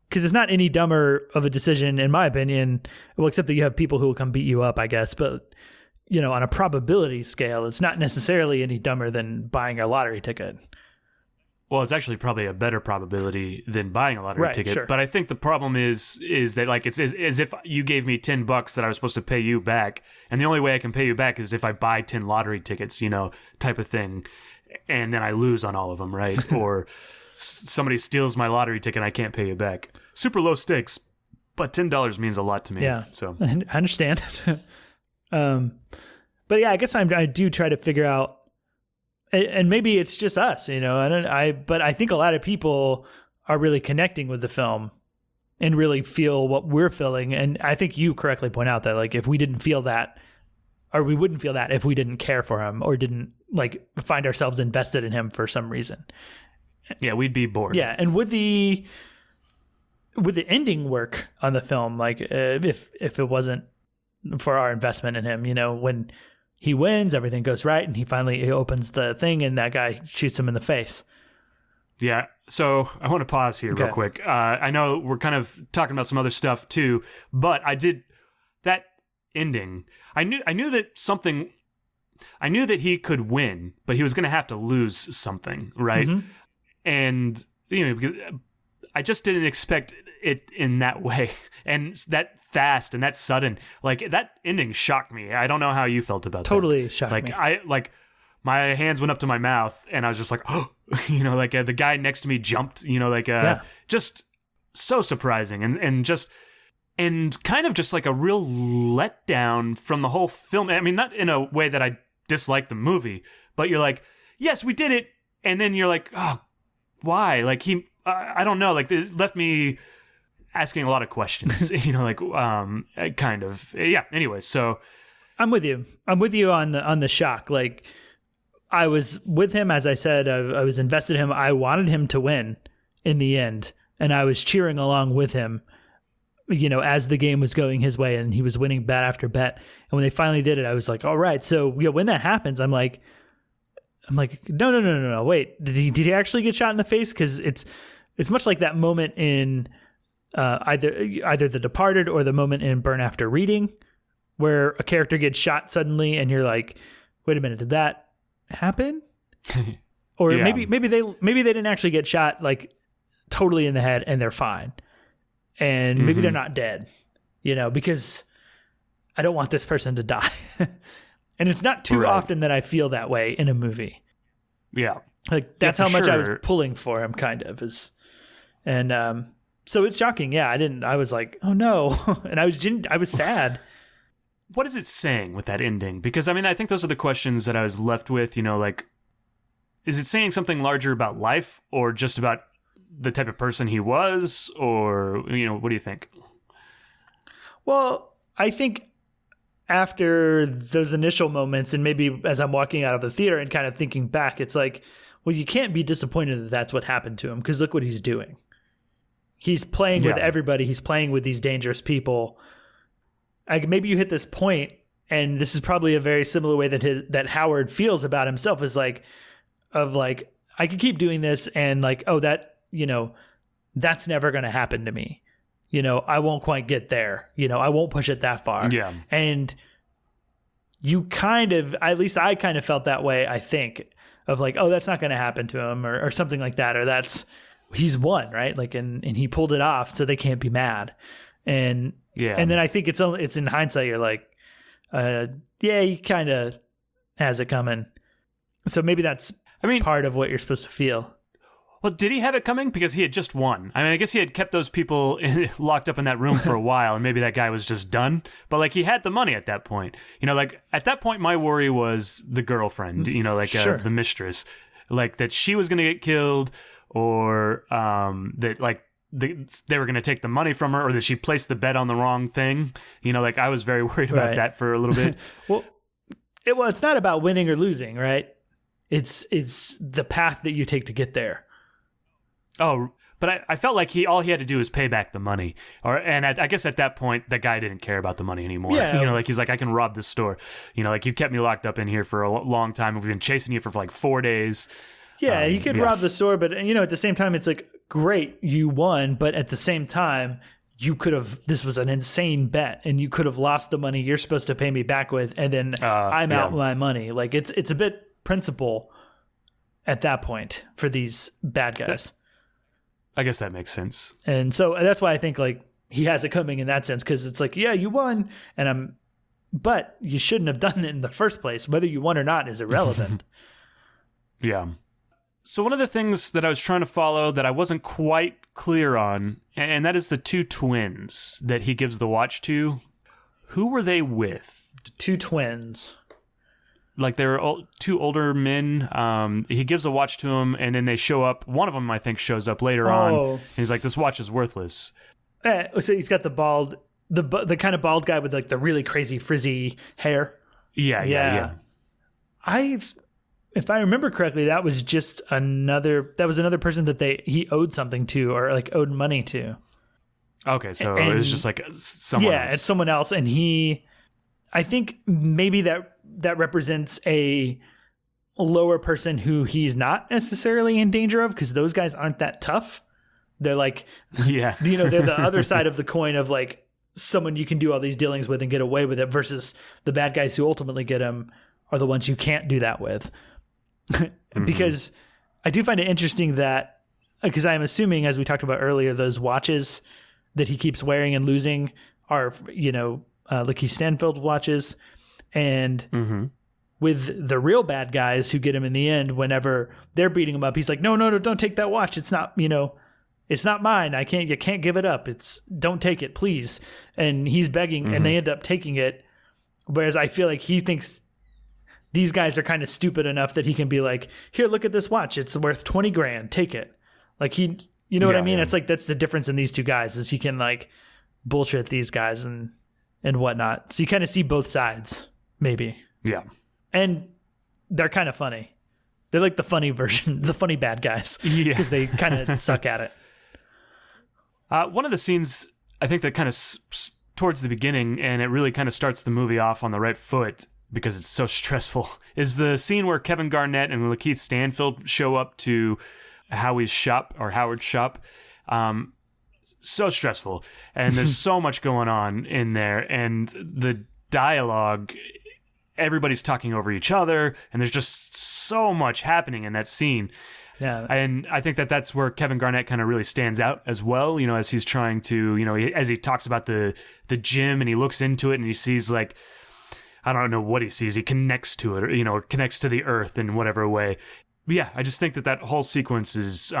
because it's not any dumber of a decision, in my opinion. Well, except that you have people who will come beat you up, I guess. But, on a probability scale, it's not necessarily any dumber than buying a lottery ticket. Well, it's actually probably a better probability than buying a lottery ticket. Sure. But I think the problem is that like it's as if you gave me $10 that I was supposed to pay you back, and the only way I can pay you back is if I buy 10 lottery tickets, type of thing, and then I lose on all of them, right? Or somebody steals my lottery ticket and I can't pay you back. Super low stakes, but $10 means a lot to me. Yeah, so I understand. But yeah, I guess I do try to figure out. And maybe it's just us, but I think a lot of people are really connecting with the film and really feel what we're feeling. And I think you correctly point out that like if we didn't feel that, or we wouldn't feel that if we didn't care for him or didn't like find ourselves invested in him for some reason. Yeah, we'd be bored. Yeah, and would the ending work on the film, like if it wasn't for our investment in him, you know, when he wins, everything goes right, and he opens the thing, and that guy shoots him in the face. Yeah, so I want to pause here real quick. I know we're kind of talking about some other stuff too, but that ending. I knew that he could win, but he was going to have to lose something, right? Mm-hmm. And you know, because I just didn't expect it in that way, and that fast and that sudden. Like that ending shocked me. I don't know how you felt about that. Totally shocked me. My hands went up to my mouth, and I was just like, oh, you know, like the guy next to me jumped, you know, like just so surprising, and kind of just like a real letdown from the whole film. I mean, not in a way that I dislike the movie, but you're like, yes, we did it, and then you're like, oh, why? Like I don't know. Like it left me asking a lot of questions, you know, like kind of. Yeah. Anyway, so I'm with you. I'm with you on the shock. Like I was with him, as I said. I was invested in him. I wanted him to win in the end, and I was cheering along with him, you know, as the game was going his way, and he was winning bet after bet. And when they finally did it, I was like, all right. So yeah, when that happens, I'm like, no. Wait, did he actually get shot in the face? Because it's much like that moment in either The Departed or the moment in Burn After Reading, where a character gets shot suddenly, and you're like, wait a minute, did that happen? Or yeah. maybe they didn't actually get shot like totally in the head, and they're fine, and maybe they're not dead, you know, because I don't want this person to die. And it's not too often that I feel that way in a movie. Yeah. Like that's how much I was pulling for him, kind of is. And so it's shocking. Yeah, I was like, oh no. And I was sad. What is it saying with that ending? Because I mean, I think those are the questions that I was left with, you know, like, is it saying something larger about life, or just about the type of person he was? Or, you know, what do you think? Well, I think after those initial moments, and maybe as I'm walking out of the theater and kind of thinking back, it's like, well, you can't be disappointed that that's what happened to him, because look what he's doing. He's playing with everybody. He's playing with these dangerous people. Maybe you hit this point, and this is probably a very similar way that Howard feels about himself, is like, I could keep doing this, and like, oh, that, you know, that's never going to happen to me. You know, I won't quite get there. You know, I won't push it that far. Yeah. And you kind of, at least I kind of felt that way, I think, of like, oh, that's not going to happen to him, or something like that. Or he's won, right? Like, and he pulled it off, so they can't be mad. And then I think it's in hindsight, you're like, he kind of has it coming. So maybe that's part of what you're supposed to feel. Well, did he have it coming? Because he had just won. I mean, I guess he had kept those people locked up in that room for a while, and maybe that guy was just done. But, like, he had the money at that point. You know, like, at that point, my worry was the girlfriend, you know, like the mistress. Like, that she was going to get killed, or that, like, they were going to take the money from her, or that she placed the bet on the wrong thing. You know, like, I was very worried about that for a little bit. Well, it's not about winning or losing, right? It's the path that you take to get there. Oh, but I felt like all he had to do was pay back the money, and I guess at that point the guy didn't care about the money anymore. Yeah. You know, like he's like, I can rob this store. You know, like you kept me locked up in here for a long time. We've been chasing you for like 4 days. Yeah, he could rob the store, but you know, at the same time, it's like, great, you won, but at the same time, you could have. This was an insane bet, and you could have lost the money you're supposed to pay me back with, and then I'm out with my money. Like it's a bit principle at that point for these bad guys. I guess that makes sense. And so that's why I think like he has it coming in that sense, because it's like, yeah, you won, but you shouldn't have done it in the first place. Whether you won or not is irrelevant. Yeah. So one of the things that I was trying to follow that I wasn't quite clear on, and that is the two twins that he gives the watch to. Who were they with? Two twins. Like they're two older men. He gives a watch to them, and then they show up. One of them, I think, shows up later on. And he's like, "This watch is worthless." So he's got the kind of bald guy with like the really crazy frizzy hair. Yeah. If I remember correctly, that was just another person that he owed something to, or like owed money to. Okay, so it was just like someone else. Yeah, it's someone else. And I think maybe that represents a lower person who he's not necessarily in danger of, because those guys aren't that tough. They're like, they're the other side of the coin of like someone you can do all these dealings with and get away with it, versus the bad guys who ultimately get him are the ones you can't do that with. Because I do find it interesting that, because I'm assuming, as we talked about earlier, those watches that he keeps wearing and losing are, Lakeith Stanfield watches. And with the real bad guys who get him in the end, whenever they're beating him up, he's like, no, don't take that watch. It's not, it's not mine. You can't give it up. Don't take it, please. And he's begging, and they end up taking it. Whereas I feel like he thinks these guys are kind of stupid enough that he can be like, here, look at this watch. It's worth $20,000. Take it. Like what I mean? Yeah. It's like, that's the difference in these two guys, is he can like bullshit these guys and whatnot. So you kind of see both sides, maybe. Yeah. And they're kind of funny. They're like the funny version, the funny bad guys. Yeah. Because they kind of suck at it. One of the scenes, I think, that kind of towards the beginning, and it really kind of starts the movie off on the right foot because it's so stressful, is the scene where Kevin Garnett and Lakeith Stanfield show up to Howard's shop. So stressful. And there's so much going on in there. And the dialogue, everybody's talking over each other, and there's just so much happening in that scene. Yeah. And I think that's where Kevin Garnett kind of really stands out as well, as he's trying to, as he talks about the gym and he looks into it and he sees, like, I don't know what he sees. He connects to it, or connects to the earth in whatever way. But yeah, I just think that whole sequence is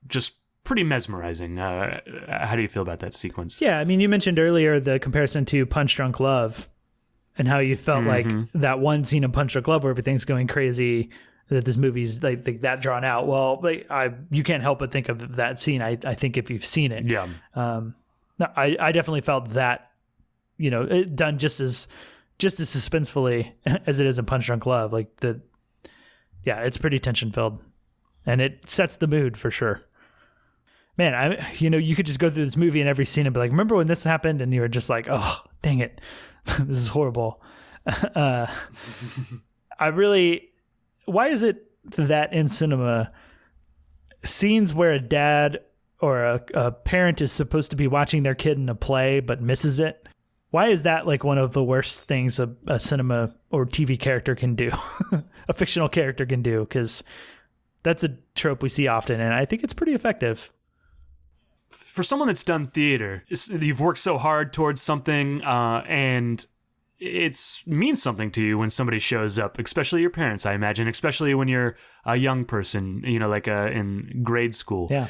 just pretty mesmerizing. How do you feel about that sequence? Yeah, I mean, you mentioned earlier the comparison to Punch Drunk Love and how you felt like that one scene in Punch Drunk Love where everything's going crazy, that this movie's like that drawn out. Well, you can't help but think of that scene, I think, if you've seen it. Yeah. No, I definitely felt that, it done just as suspensefully as it is in Punch Drunk Love. Like it's pretty tension filled, and it sets the mood for sure. Man, you could just go through this movie and every scene and be like, remember when this happened? And you were just like, oh, dang it. This is horrible. Why is it that in cinema, scenes where a dad or a parent is supposed to be watching their kid in a play but misses it, why is that like one of the worst things a cinema or TV character can do? A fictional character can do, because that's a trope we see often, and I think it's pretty effective. For someone that's done theater, you've worked so hard towards something, and it means something to you when somebody shows up, especially your parents, I imagine, especially when you're a young person, like in grade school. Yeah.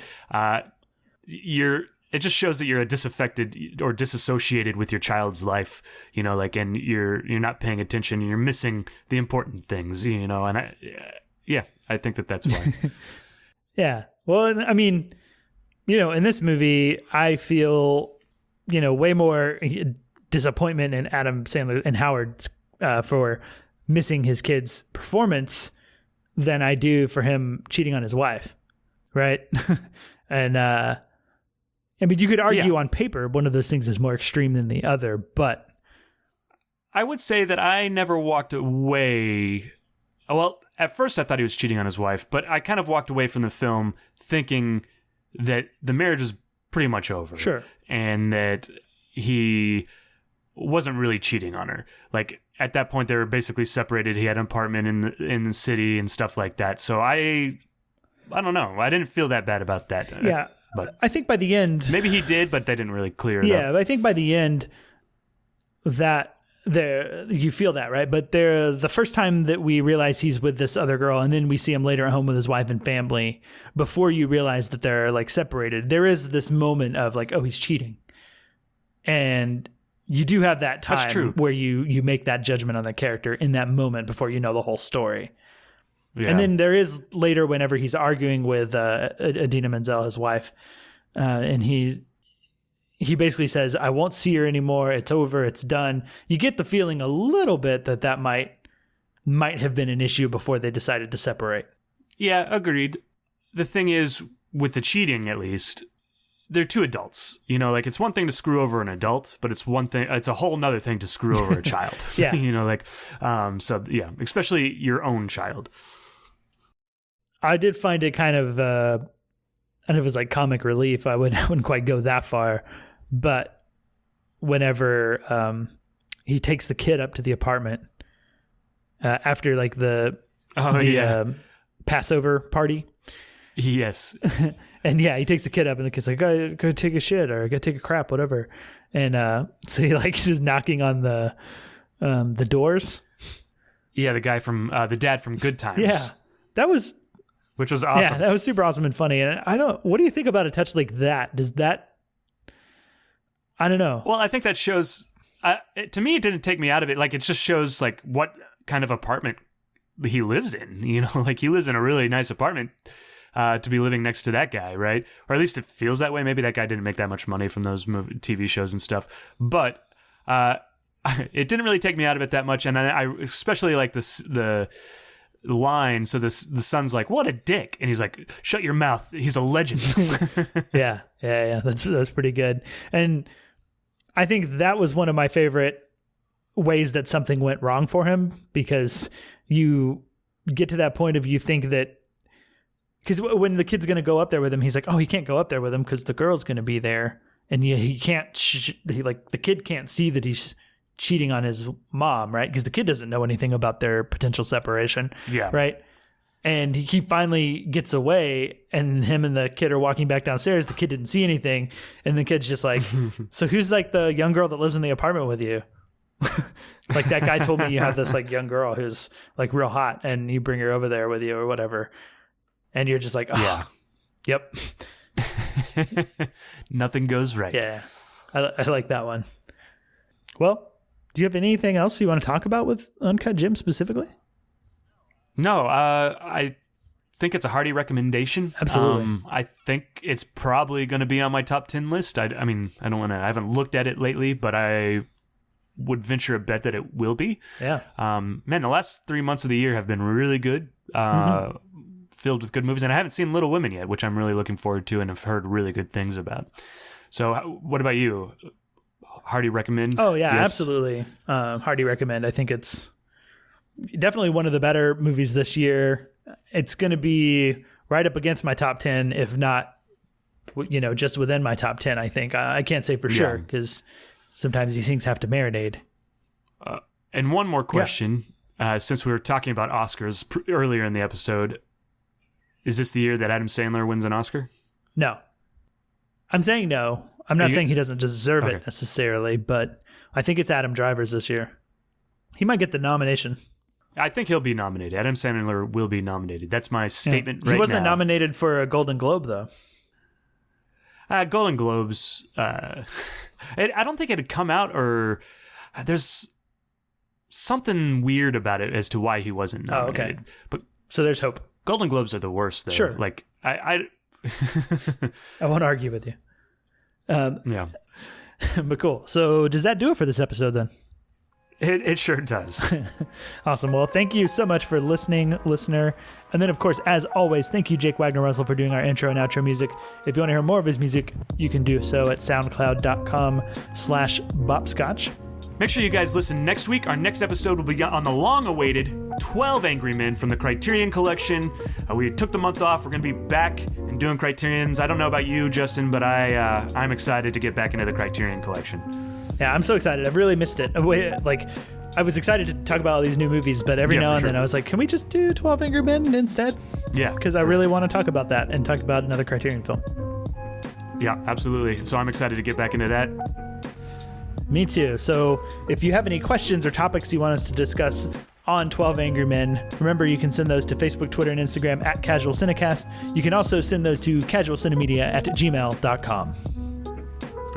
It just shows that you're disaffected or disassociated with your child's life, and you're not paying attention, and you're missing the important things, and I think that's why. Yeah. Well, I mean, in this movie, I feel, way more disappointment in Adam Sandler and Howard for missing his kid's performance than I do for him cheating on his wife. Right. And, I mean, you could argue on paper one of those things is more extreme than the other, but I would say that I never walked away. Well, at first I thought he was cheating on his wife, but I kind of walked away from the film thinking that the marriage was pretty much over. Sure. And that he wasn't really cheating on her. Like, at that point, they were basically separated. He had an apartment in the city and stuff like that. So I don't know. I didn't feel that bad about that. Yeah. But I think by the end, maybe he did, but they didn't really clear it up. Yeah, but I think by the end, that you feel that, right? But the first time that we realize he's with this other girl, and then we see him later at home with his wife and family, before you realize that they're like separated, there is this moment of like, oh, he's cheating, and you do have that time where you make that judgment on the character in that moment before you know the whole story. Yeah. And then there is later, whenever he's arguing with Idina Menzel, his wife, and he basically says, I won't see her anymore. It's over. It's done. You get the feeling a little bit that might have been an issue before they decided to separate. Yeah, agreed. The thing is, with the cheating, at least, they're two adults. You know, like, it's one thing to screw over an adult, but it's a whole nother thing to screw over a child. Yeah. You know, like, so yeah, especially your own child. I did find it kind of, and it was like comic relief. I wouldn't quite go that far, but whenever he takes the kid up to the apartment after like the Passover party. Yes. And yeah, he takes the kid up and the kid's like, go take a shit or go take a crap, whatever. And so he's just knocking on the doors. Yeah, the guy from the dad from Good Times. Yeah, which was awesome. Yeah, that was super awesome and funny. And what do you think about a touch like that? I don't know. Well, I think that shows, to me, it didn't take me out of it. Like, it just shows like what kind of apartment he lives in. You know, like, he lives in a really nice apartment to be living next to that guy, right? Or at least it feels that way. Maybe that guy didn't make that much money from those TV shows and stuff. But it didn't really take me out of it that much. And I especially like the line. So the son's like, what a dick. And he's like, shut your mouth. He's a legend. Yeah. That's pretty good. And I think that was one of my favorite ways that something went wrong for him, because you get to that point of, you think that, because when the kid's going to go up there with him, he's like, oh, he can't go up there with him because the girl's going to be there. And he can't, the kid can't see that he's cheating on his mom, right? Because the kid doesn't know anything about their potential separation. Yeah. Right. And he finally gets away, and him and the kid are walking back downstairs. The kid didn't see anything. And the kid's just like, so who's like the young girl that lives in the apartment with you? Like, that guy told me you have this like young girl who's like real hot, and you bring her over there with you or whatever. And you're just like, oh, yeah. Yep. Nothing goes right. Yeah. I like that one. Well, do you have anything else you want to talk about with Uncut Gems specifically? No, I think it's a hearty recommendation. Absolutely. I think it's probably going to be on my top 10 list. I haven't looked at it lately, but I would venture a bet that it will be. Yeah. Man, the last 3 months of the year have been really good. Filled with good movies, and I haven't seen Little Women yet, which I'm really looking forward to and have heard really good things about. So what about you? Hearty recommend? Oh yeah, yes. Absolutely. Hearty recommend. I think it's definitely one of the better movies this year. It's going to be right up against my top 10, if not, just within my top 10, I think. I can't say for sure, because sometimes these things have to marinate. And one more question, since we were talking about Oscars earlier in the episode, is this the year that Adam Sandler wins an Oscar? No. I'm saying no. I'm not saying he doesn't deserve it necessarily, but I think it's Adam Driver's this year. He might get the nomination. I think he'll be nominated. Adam Sandler will be nominated. That's my statement right now. He wasn't nominated for a Golden Globe, though. Golden Globes, I don't think it had come out, or there's something weird about it as to why he wasn't nominated. Okay. But so there's hope. Golden Globes are the worst, though. Sure. Like, I won't argue with you. Yeah. But cool. So does that do it for this episode then? It sure does. Awesome. Well, thank you so much for listening, listener. And then, of course, as always, thank you, Jake Wagner-Russell, for doing our intro and outro music. If you want to hear more of his music, you can do so at soundcloud.com/bopscotch. Make sure you guys listen next week. Our next episode will be on the long-awaited 12 Angry Men from the Criterion Collection. We took the month off. We're going to be back and doing Criterions. I don't know about you, Justin, but I'm excited to get back into the Criterion Collection. Yeah, I'm so excited. I've really missed it. Like, I was excited to talk about all these new movies, but every now and then I was like, can we just do 12 Angry Men instead? Yeah. Because I really want to talk about that and talk about another Criterion film. Yeah, absolutely. So I'm excited to get back into that. Me too. So if you have any questions or topics you want us to discuss on 12 Angry Men, remember you can send those to Facebook, Twitter, and Instagram at casualcinecast. You can also send those to casualcinemedia@gmail.com.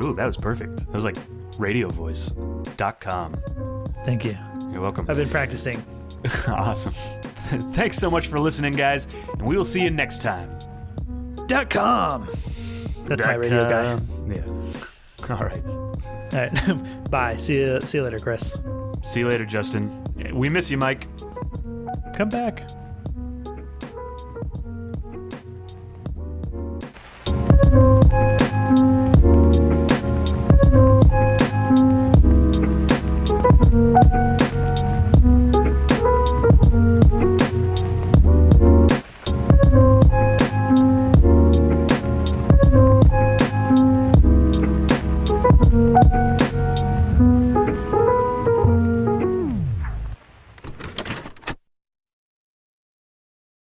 Ooh, that was perfect. That was like radiovoice.com. Thank you. You're welcome. I've been practicing. Awesome. Thanks so much for listening, guys, and we will see you next time. .com. That's my radio guy. Yeah. All right. All right. Bye. See you later, Chris. See you later, Justin. We miss you, Mike. Come back. Thank you.